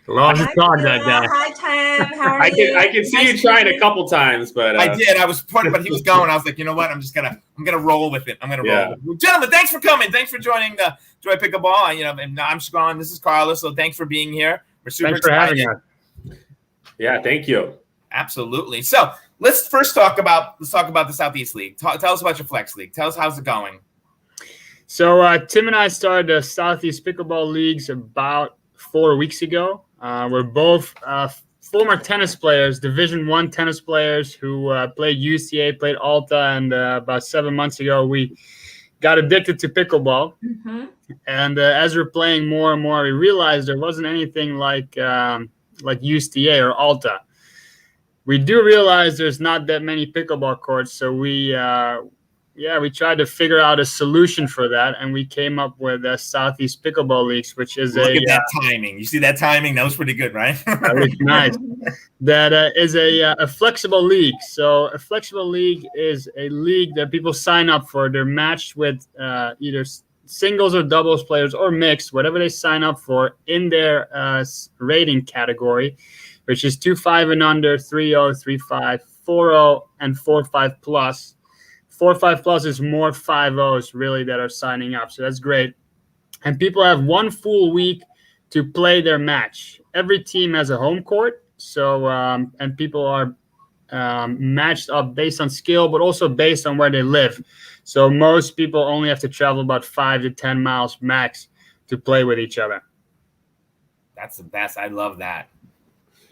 Long to talk that guy. Hi, Tim. How are you? I can see you trying a couple times, but I did. I was pointing, but he was going. I was like, you know what? I'm gonna roll with it. I'm gonna roll. With it. Gentlemen, thanks for coming. Thanks for joining the Joy Pickleball. And I'm Sean. This is Carlos. So thanks for being here. We're super excited. Having us. Yeah, thank you. Absolutely. So let's talk about the Southeast League. Tell us about your Flex League. Tell us how's it going. So Tim and I started the Southeast Pickleball Leagues about 4 weeks ago. We're both former tennis players, Division I tennis players who played UCA, played Alta, and about 7 months ago we got addicted to pickleball. Mm-hmm. And as we're playing more and more, we realized there wasn't anything like UCA or Alta. We do realize there's not that many pickleball courts, so we tried to figure out a solution for that, and we came up with Southeast Pickleball Leagues, which is Look at that timing. You see that timing? That was pretty good, right? That was nice. That is a flexible league. So a flexible league is a league that people sign up for. They're matched with either singles or doubles players or mixed, whatever they sign up for in their rating category, which is 2-5 and under, 3-0, 3-5, 4-0, and 4-5 plus. 4-5 plus is more 5-0s really that are signing up. So that's great. And people have 1 full week to play their match. Every team has a home court. So, and people are matched up based on skill, but also based on where they live. So most people only have to travel about 5 to 10 miles max to play with each other. That's the best. I love that.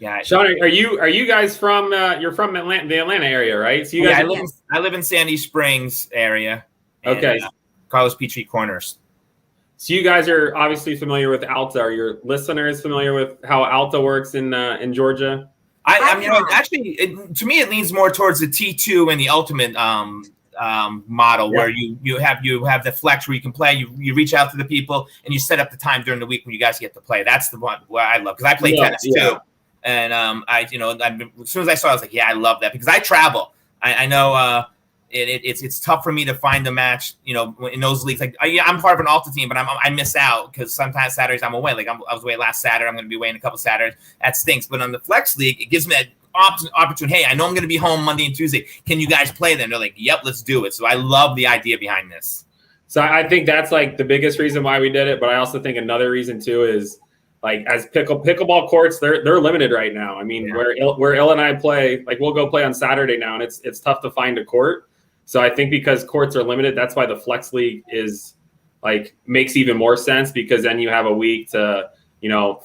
Yeah, Sean, are you guys from? You're from the Atlanta area, right? So you guys. I live in Sandy Springs area. Okay. Carlos Petrie Corners. So you guys are obviously familiar with Alta. Are your listeners familiar with how Alta works in Georgia? Actually, to me, it leans more towards the T2 and the Ultimate model, where you have the flex where you can play. You reach out to the people and you set up the time during the week when you guys get to play. That's the one where I love because I play tennis too. And as soon as I saw it, I was like, yeah, I love that because I travel. I know it's tough for me to find a match, in those leagues. Like I'm part of an Alta team, but I miss out because sometimes Saturdays I'm away. Like I was away last Saturday. I'm going to be away in a couple Saturdays. That stinks. But on the Flex League, it gives me that opportunity. Hey, I know I'm going to be home Monday and Tuesday. Can you guys play them? They're like, yep, let's do it. So I love the idea behind this. So I think that's like the biggest reason why we did it. But I also think another reason too is, like as pickleball courts, they're limited right now. I mean, where Ille and I play, like we'll go play on Saturday now, and it's tough to find a court. So I think because courts are limited, that's why the Flex League is like makes even more sense because then you have a week to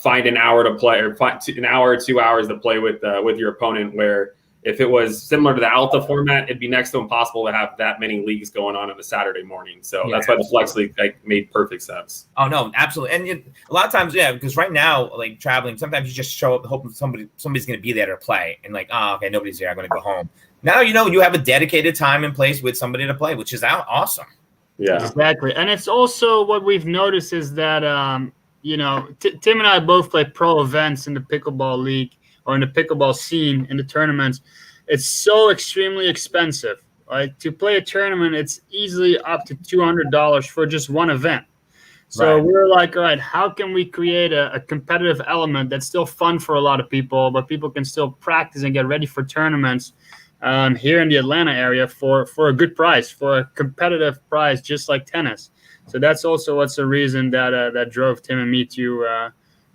find an hour to play or find an hour or 2 hours to play with your opponent. Where if it was similar to the Alta format, it'd be next to impossible to have that many leagues going on a Saturday morning. So that's why the Flex League made perfect sense. Oh, no, absolutely. And a lot of times, because right now, like traveling, sometimes you just show up hoping somebody's going to be there to play. And like, oh, okay, nobody's here. I'm going to go home. Now, you have a dedicated time and place with somebody to play, which is awesome. Yeah, exactly. And it's also what we've noticed is that, Tim and I both play pro events in the Pickleball League or in the pickleball scene in the tournaments. It's so extremely expensive Like to play a tournament, it's easily up to $200 for just one event. So we're like, all right, how can we create a competitive element that's still fun for a lot of people, but people can still practice and get ready for tournaments here in the Atlanta area for a good price, for a competitive price, just like tennis. So that's also what's the reason that drove Tim and me to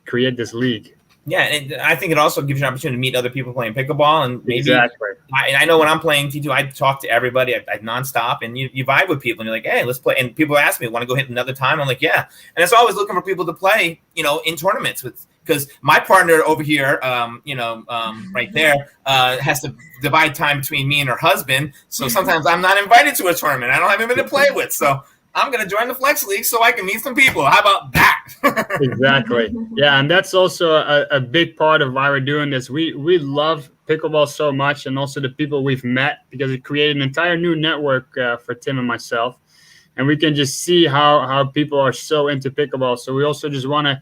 create this league. Yeah, and I think it also gives you an opportunity to meet other people playing pickleball, and maybe exactly. I know when I'm playing T2, I talk to everybody, I nonstop, and you vibe with people, and you're like, hey, let's play. And people ask me, want to go hit another time? I'm like, yeah. And it's always looking for people to play, in tournaments with, because my partner over here, right there, has to divide time between me and her husband. So sometimes I'm not invited to a tournament. I don't have anybody to play with. So I'm going to join the Flex League so I can meet some people. How about that? Exactly. Yeah, and that's also a big part of why we're doing this. We love pickleball so much, and also the people we've met, because it created an entire new network for Tim and myself. And we can just see how people are so into pickleball. So we also just want to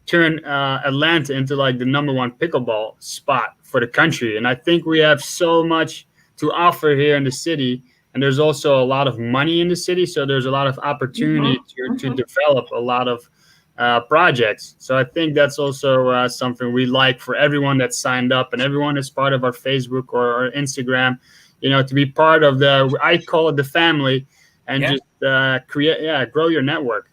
turn Atlanta into like the #1 pickleball spot for the country. And I think we have so much to offer here in the city. And there's also a lot of money in the city, so there's a lot of opportunity to develop a lot of projects. So I think that's also something we like for everyone that's signed up and everyone that's part of our Facebook or our Instagram, to be part of I call it the family, and just grow your network.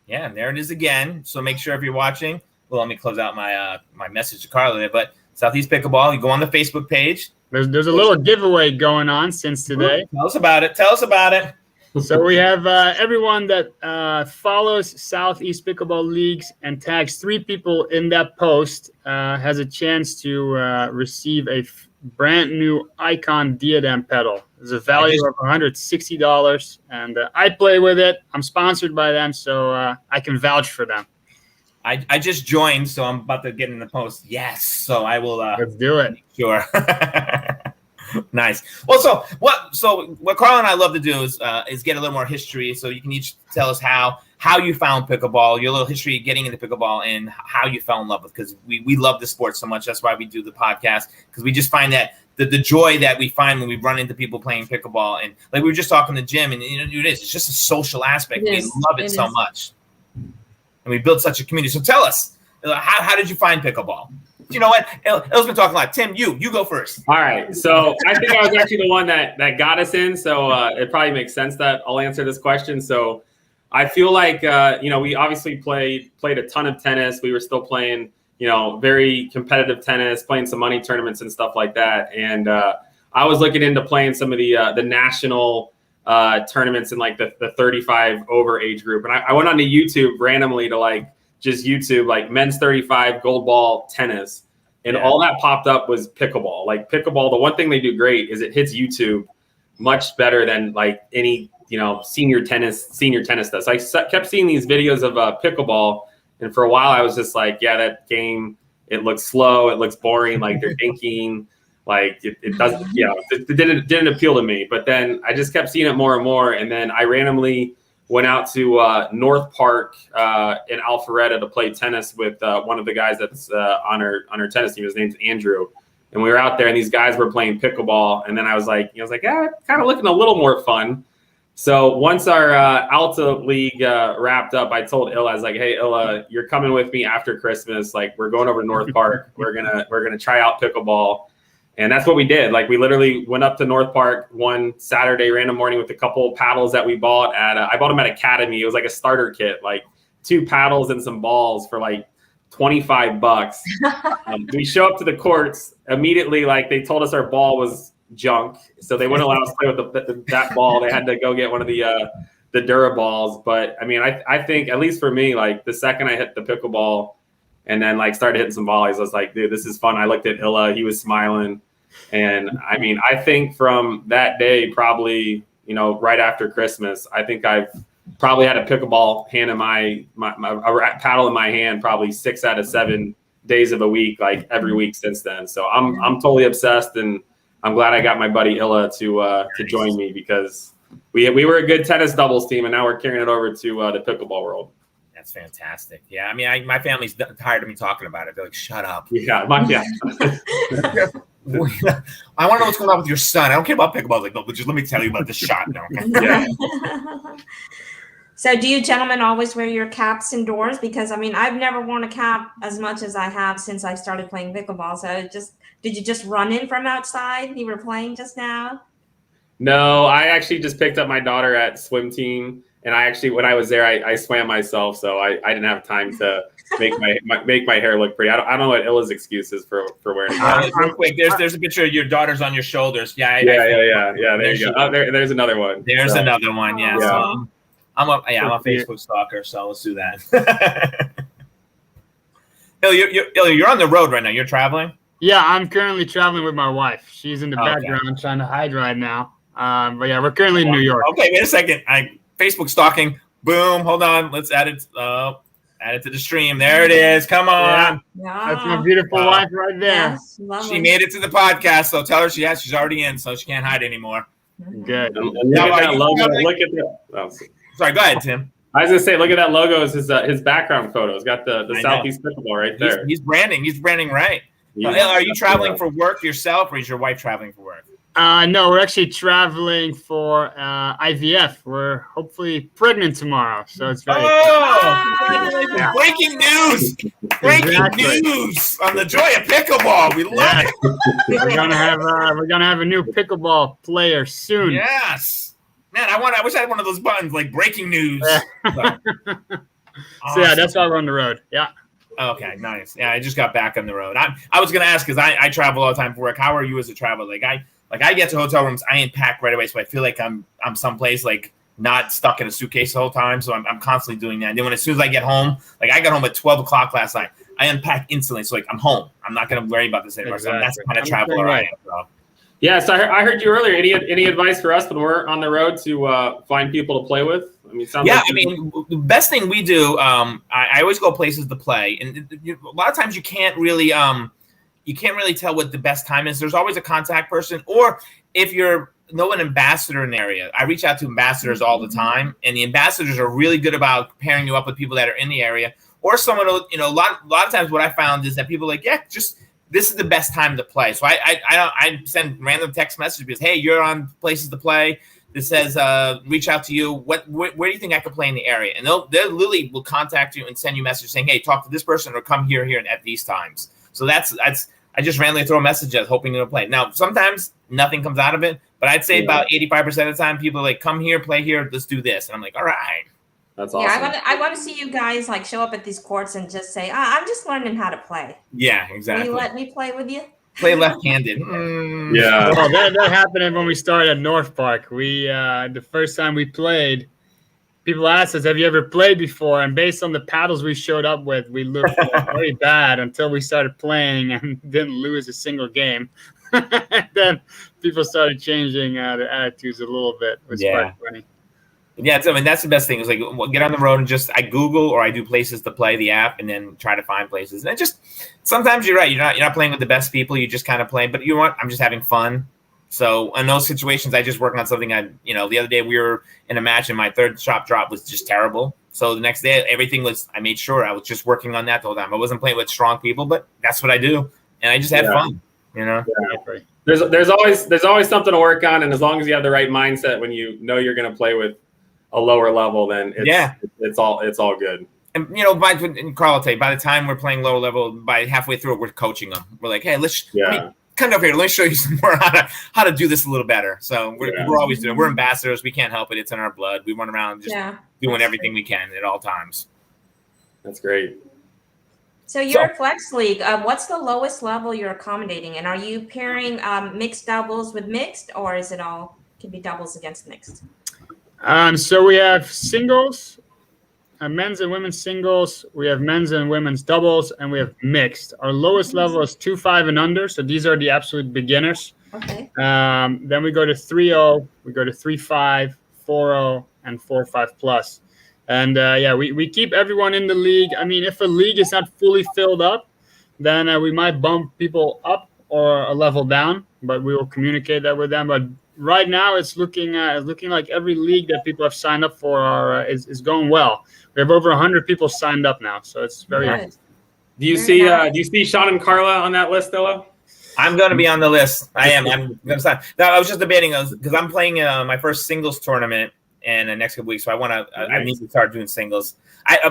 Yeah, and there it is again. So make sure if you're watching, well, let me close out my my message to Carla there, but Southeast Pickleball, you go on the Facebook page. There's a little giveaway going on since today. Tell us about it. So we have everyone that follows Southeast Pickleball Leagues and tags 3 people in that post has a chance to receive a brand new Icon Diadem pedal. There's a value of $160, and I play with it. I'm sponsored by them, so I can vouch for them. I just joined, so I'm about to get in the post. Yes, so I will. Let's do it. Sure. Nice. Well, so what Carl and I love to do is get a little more history. So you can each tell us how you found pickleball, your little history of getting into pickleball, and how you fell in love with. Because we love the sport so much. That's why we do the podcast. Because we just find that the joy that we find when we run into people playing pickleball, and like we were just talking to Jim, and it's just a social aspect. We love it so much. And we built such a community. So tell us, how did you find pickleball? You know what? Ille's been talking a lot. Tim, you go first. All right. So I think I was actually the one that got us in. So it probably makes sense that I'll answer this question. So I feel like, we obviously played a ton of tennis. We were still playing, very competitive tennis, playing some money tournaments and stuff like that. And I was looking into playing some of the national tournaments in like the 35 over age group. And I went onto YouTube randomly to just YouTube, like men's 35 gold ball tennis. And all that popped up was pickleball. Like pickleball, the one thing they do great is it hits YouTube much better than like any, senior tennis does. I kept seeing these videos of pickleball. And for a while I was just like, yeah, that game, it looks slow. It looks boring. Like they're thinking, like it doesn't, it didn't appeal to me. But then I just kept seeing it more and more. And then I randomly went out to North Park in Alpharetta to play tennis with one of the guys that's on her tennis team. His name's Andrew. And we were out there and these guys were playing pickleball. And then I was like, yeah, kind of looking a little more fun. So once our Alta League wrapped up, I told Ille, I was like, hey, Ille, you're coming with me after Christmas. Like we're going over to North Park. We're gonna try out pickleball. And that's what we did. Like we literally went up to North Park one Saturday, random morning, with a couple paddles that we bought I bought them at Academy. It was like a starter kit, like 2 paddles and some balls for like $25. We show up to the courts immediately. Like they told us our ball was junk, so they wouldn't allow us to play with that ball. They had to go get one of the Dura balls. But I mean, I think at least for me, like the second I hit the pickleball and then like started hitting some volleys, I was like, dude, this is fun. I looked at Ille, he was smiling. And I mean, I think from that day, probably, right after Christmas, I think I've probably had a pickleball hand in my paddle in my hand, probably 6 out of 7 days of a week, like every week since then. So I'm totally obsessed, and I'm glad I got my buddy Ille to join me, because we were a good tennis doubles team, and now we're carrying it over to the pickleball world. That's fantastic. Yeah, I mean, my family's tired of me talking about it. They're like, shut up. Yeah. I want to know what's going on with your son. I don't care about pickleball. Like, no, but just let me tell you about this shot now. Okay? Yeah. So do you gentlemen always wear your caps indoors? Because I mean, I've never worn a cap as much as I have since I started playing pickleball. So did you just run in from outside? You were playing just now? No, I actually just picked up my daughter at swim team, and when I was there, I swam myself, so I didn't have time to make my hair look pretty. I don't know what Ille's excuse is for wearing a cap. Real quick, there's a picture of your daughter's on your shoulders. Yeah. Yeah. There you go. Oh, there's another one. There's another one. Yeah. Yeah. So I'm a Facebook stalker, so let's do that. Ille, you're on the road right now. You're traveling. Yeah, I'm currently traveling with my wife. She's in the background trying to hide right now. But yeah, we're currently in New York. Okay, wait a second. Facebook stalking. Boom. Hold on. Let's add it. Add it to the stream. There it is. Come on. Yeah. That's my beautiful wife right there. Yes, lovely. She made it to the podcast, so tell her she's already in, so she can't hide anymore. Good. Look at that logo. Look at that. Oh, sorry, go ahead, Tim. I was gonna say, look at that logo. Is his background photo? It's got the Southeast Pickleball right there. He's branding. He's branding right. Yeah. Are you traveling for work yourself, or is your wife traveling for work? No, we're actually traveling for IVF. We're hopefully pregnant tomorrow, so it's very. Oh! Breaking news! Breaking news on the Joy of Pickleball. We love it. We're gonna have a new pickleball player soon. Yes, man. I wish I had one of those buttons like breaking news. So yeah, that's why we're on the road. Yeah. Okay, nice. Yeah, I just got back on the road. I was gonna ask because I travel all the time for work. How are you as a traveler? Like I get to hotel rooms, I unpack right away, so I feel like I'm someplace like not stuck in a suitcase the whole time. So I'm constantly doing that. And then as soon as I get home, like I got home at 12 o'clock last night, I unpack instantly. So like I'm home. I'm not gonna worry about this anymore. Exactly. So that's the kind of traveler I am. So. Yeah, so I heard you earlier. Any advice for us when we're on the road to find people to play with? I mean, the best thing we do. I always go places to play, and a lot of times you can't really tell what the best time is. There's always a contact person, or if you know an ambassador in the area, I reach out to ambassadors all the time, and the ambassadors are really good about pairing you up with people that are in the area, or someone. A lot of times what I found is that people are like, yeah, just. This is the best time to play. So I send random text messages because, hey, you're on places to play. This says reach out to you. Where do you think I could play in the area? And they literally will contact you and send you messages saying, hey, talk to this person or come here and at these times. So that's I just randomly throw a message out hoping to play. Now sometimes nothing comes out of it, but I'd say about 85% of the time people are like, come here, play here, let's do this. And I'm like, all right. That's awesome. Yeah, I want to see you guys like show up at these courts and just say, I'm just learning how to play. Yeah, exactly. Will you let me play with you? Play left-handed. Yeah. Well, that happened when we started at North Park. We the first time we played, people asked us, have you ever played before? And based on the paddles we showed up with, we looked very bad until we started playing and didn't lose a single game. Then people started changing their attitudes a little bit. It was quite funny. Yeah, that's the best thing. Is like get on the road and I Google or I do places to play the app and then try to find places. And sometimes you're right. You're not playing with the best people. You just kind of play. But you know what? I'm just having fun. So in those situations, I just work on something. The other day we were in a match and my third shot drop was just terrible. So the next day I made sure I was just working on that the whole time. I wasn't playing with strong people, but that's what I do, and I just had fun. Yeah. There's always something to work on, and as long as you have the right mindset when you know you're going to play with a lower level, then it's all good. And Carl will tell you, by the time we're playing lower level, by halfway through it, we're coaching them. We're like, hey, come over here. Let me show you some more how to do this a little better. So we're always doing. We're ambassadors. We can't help it. It's in our blood. We run around just doing everything we can at all times. That's great. So you're a Flex League. What's the lowest level you're accommodating? And are you pairing mixed doubles with mixed, or is it all can be doubles against mixed? So we have singles, men's and women's singles. We have men's and women's doubles, and we have mixed. Our lowest level is 2-5 and under. So these are the absolute beginners. Okay. Then we go to 3-0, we go to 3-5, 4-0, and 4-5 plus. And we keep everyone in the league. I mean, if a league is not fully filled up, then we might bump people up or a level down, but we will communicate that with them. But right now, it's looking like every league that people have signed up for is going well. We have over 100 people signed up now, so it's very. Good. Do you see Sean and Carla on that list, Ille? I'm going to be on the list. I am. I'm going to sign. No, I was just debating because I'm playing my first singles tournament in the next couple weeks. So I want to. I need to start doing singles.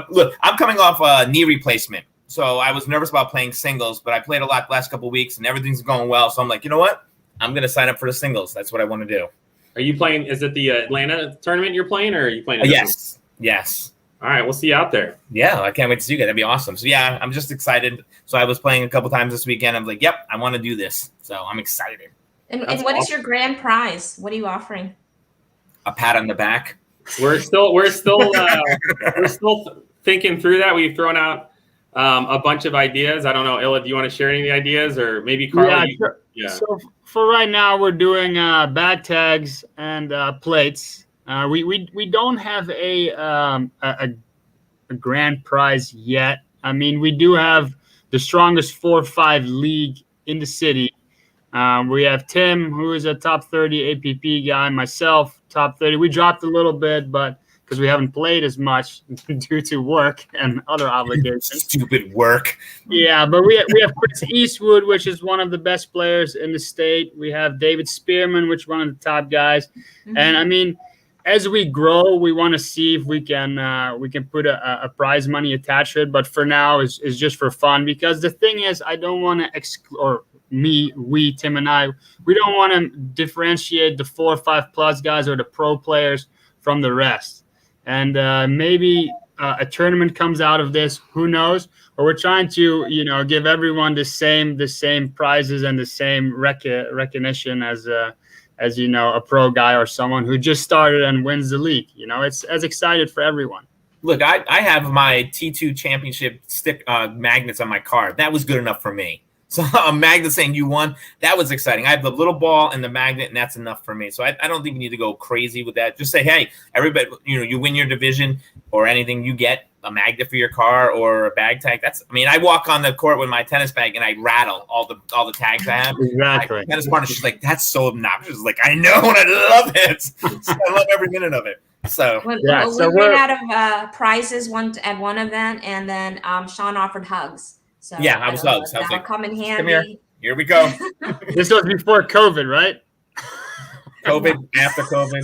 Look, I'm coming off a knee replacement, so I was nervous about playing singles, but I played a lot the last couple of weeks, and everything's going well. So I'm like, you know what? I'm going to sign up for the singles. That's what I want to do. Are you playing? Is it the Atlanta tournament you're playing, or are you playing? Yes. All right, we'll see you out there. Yeah, I can't wait to see you guys. That'd be awesome. So yeah, I'm just excited. So I was playing a couple times this weekend. I'm like, yep, I want to do this. So I'm excited. And what is your grand prize? What are you offering? A pat on the back. We're still thinking through that. We've thrown out a bunch of ideas. I don't know, Ille, do you want to share any of the ideas, or maybe Carly? Yeah. So for right now, we're doing bag tags and plates. We don't have a grand prize yet. I mean, we do have the strongest 4-5 league in the city. We have Tim, who is a top 30 APP guy, myself, top 30. We dropped a little bit, but because we haven't played as much due to work and other obligations. Stupid work. Yeah, but we have Chris Eastwood, which is one of the best players in the state. We have David Spearman, which is one of the top guys. Mm-hmm. And I mean, as we grow, we want to see if we can put a prize money attached to it. But for now, is just for fun, because the thing is, I don't want to Tim and I, we don't want to differentiate the 4 or 5 plus guys or the pro players from the rest. And maybe a tournament comes out of this. Who knows? But we're trying to, give everyone the same prizes and the same recognition as a pro guy or someone who just started and wins the league. It's as excited for everyone. Look, I have my T2 championship stick magnets on my car. That was good enough for me. So a magnet saying you won, that was exciting. I have the little ball and the magnet, and that's enough for me. So I don't think you need to go crazy with that. Just say, hey, everybody, you win your division or anything, you get a magnet for your car or a bag tag. I walk on the court with my tennis bag and I rattle all the tags I have. Exactly. My tennis partner, she's like, that's so obnoxious. Like, I know, and I love it. So I love every minute of it. So we ran out of prizes at one event, and then Sean offered hugs. So yeah, I was hugs. That'll like, come in handy. Come here. Here we go. This was before COVID, right? COVID, after COVID.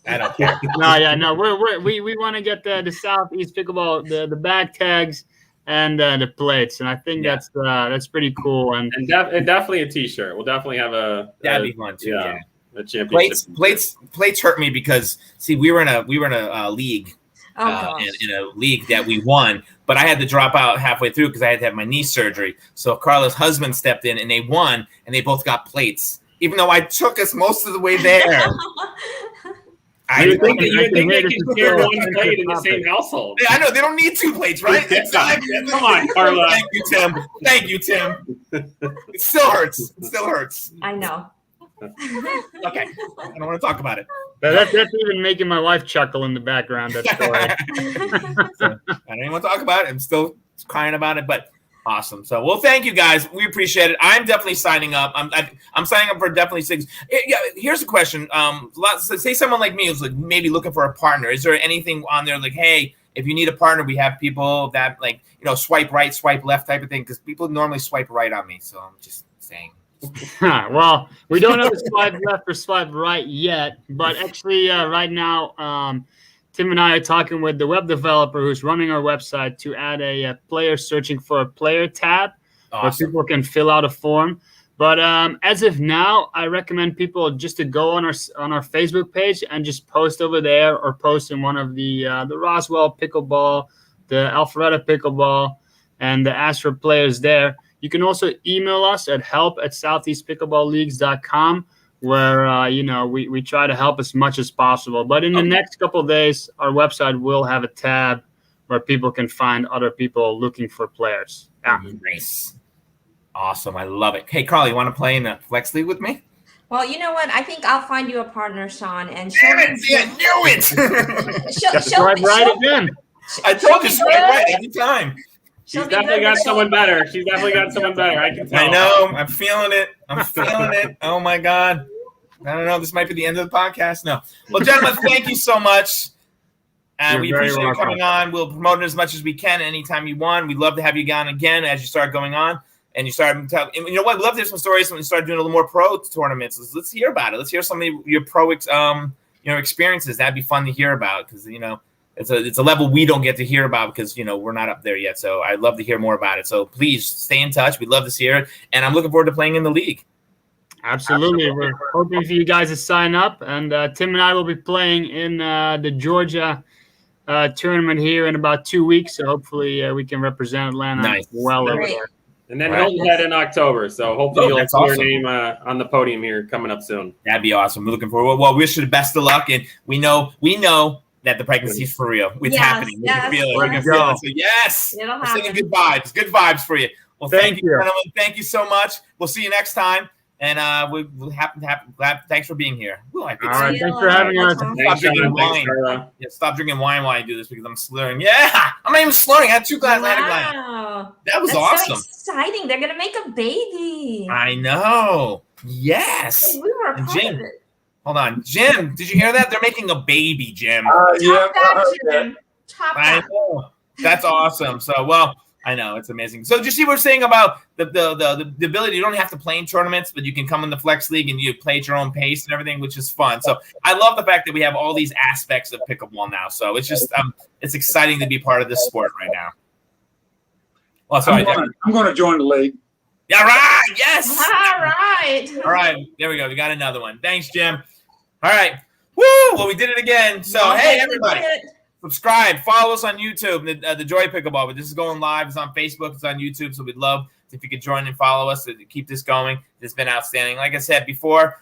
I don't care. No. We want to get the Southeast Pickleball, the bag tags and the plates, and I think that's pretty cool. And definitely a T-shirt. We'll definitely have that'd be fun too. Yeah. A championship. Plates hurt me because we were in a league. In a league that we won, but I had to drop out halfway through because I had to have my knee surgery. So Carla's husband stepped in and they won, and they both got plates, even though I took us most of the way there. You think they can share one plate in the same household? Yeah, I know. They don't need 2 plates, right? Come on, Carla. Thank you, Tim. It still hurts. I know. Okay. I don't want to talk about it. That's even making my wife chuckle in the background. That story. So, I don't even want to talk about it. I'm still crying about it, but awesome. So, well, thank you guys. We appreciate it. I'm definitely signing up. I'm signing up for definitely 6. Yeah. Here's a question. Say someone like me who's like maybe looking for a partner. Is there anything on there like, hey, if you need a partner, we have people that like swipe right, swipe left type of thing, because people normally swipe right on me. So I'm just saying. Well, we don't have a swipe left or swipe right yet, but actually right now, Tim and I are talking with the web developer who's running our website to add a player searching for a player tab. Awesome. Where people can fill out a form. But as of now, I recommend people just to go on our Facebook page and just post over there, or post in one of the Roswell Pickleball, the Alpharetta Pickleball, and ask for players there. You can also email us at help@southeastpickleballleagues.com, where we try to help as much as possible. But in the next couple of days, our website will have a tab where people can find other people looking for players. Yeah. Nice. Awesome. I love it. Hey, Carl, you want to play in the Flex League with me? Well, you know what? I think I'll find you a partner, Sean. And damn it! I knew it. Swipe right again. I told you swipe right every time. She's definitely got someone better. I can tell. I know. I'm feeling it. Oh, my God. I don't know. This might be the end of the podcast. No. Well, gentlemen, thank you so much. We appreciate you coming on. We'll promote it as much as we can anytime you want. We'd love to have you on again as you start going on. and you start telling, you know what? We love to hear some stories when you start doing a little more pro tournaments. Let's hear about it. Let's hear some of your pro experiences. That'd be fun to hear about because it's a level we don't get to hear about because we're not up there yet. So I'd love to hear more about it. So please stay in touch. We'd love to see it, and I'm looking forward to playing in the league. Absolutely. We're hoping for you guys to sign up, and Tim and I will be playing in the Georgia tournament here in about 2 weeks. So hopefully we can represent Atlanta well over there. And then Hilton Head in October. So hopefully you'll see your name on the podium here coming up soon. That'd be awesome. We're looking forward. Well, wish you the best of luck, and we know that the pregnancy's for real. It's happening. We can feel it. We can feel it. So yes, we're sending good vibes. Good vibes for you. Well, thank you, gentlemen. Thank you so much. We'll see you next time. And we'll glad. Thanks for being here. All right, thanks for having us. Stop drinking wine. Stop drinking wine while I do this because I'm slurring. Yeah, I'm not even slurring. I had 2 Atlantic glands. That was awesome. So exciting! They're gonna make a baby. I know. Yes. We were a part of it. Hold on, Jim. Did you hear that? They're making a baby, Jim. Yeah, Jim. I know. That's awesome. So, well, I know it's amazing. So, did you see what we're saying about the ability? You don't have to play in tournaments, but you can come in the Flex League and you play at your own pace and everything, which is fun. So, I love the fact that we have all these aspects of pickleball now. So, it's just it's exciting to be part of this sport right now. Well, sorry, I'm going to join the league. Yeah, right. Yes. All right. There we go. We got another one. Thanks, Jim. All right. Woo! Well, we did it again. So, hey, everybody. Subscribe, follow us on YouTube, the Joy of Pickleball. But this is going live. It's on Facebook. It's on YouTube. So we'd love if you could join and follow us to keep this going. It's been outstanding. Like I said before,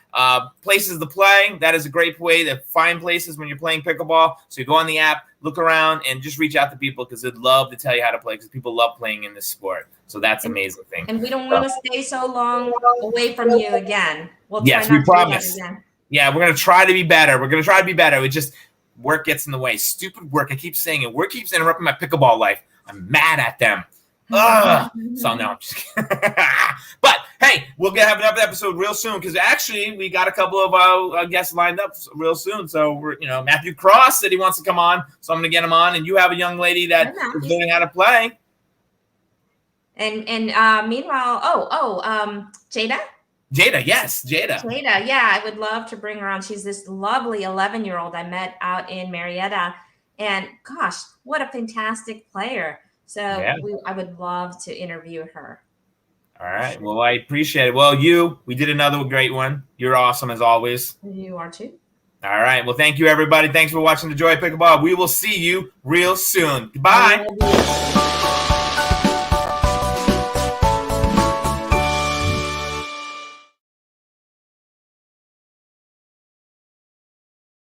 places to play. That is a great way to find places when you're playing pickleball. So you go on the app, look around, and just reach out to people because they'd love to tell you how to play because people love playing in this sport. So that's an amazing thing. And we don't want to stay so long away from you again. We'll try we promise. Yeah, we're going to try to be better. It just work gets in the way. Stupid work. I keep saying it. Work keeps interrupting my pickleball life. I'm mad at them. Ugh. So no, I'm just kidding. But hey, we'll have another episode real soon because actually we got a couple of our guests lined up real soon. So we're, Matthew Cross said he wants to come on, so I'm going to get him on. And you have a young lady that is learning how to play. And meanwhile, Jada. Jada, yes, Jada. Yeah, I would love to bring her on. She's this lovely 11-year-old I met out in Marietta, and gosh, what a fantastic player! So I would love to interview her. All right. Well, I appreciate it. Well, we did another great one. You're awesome as always. You are too. All right. Well, thank you, everybody. Thanks for watching the Joy of Pickleball. We will see you real soon. Goodbye.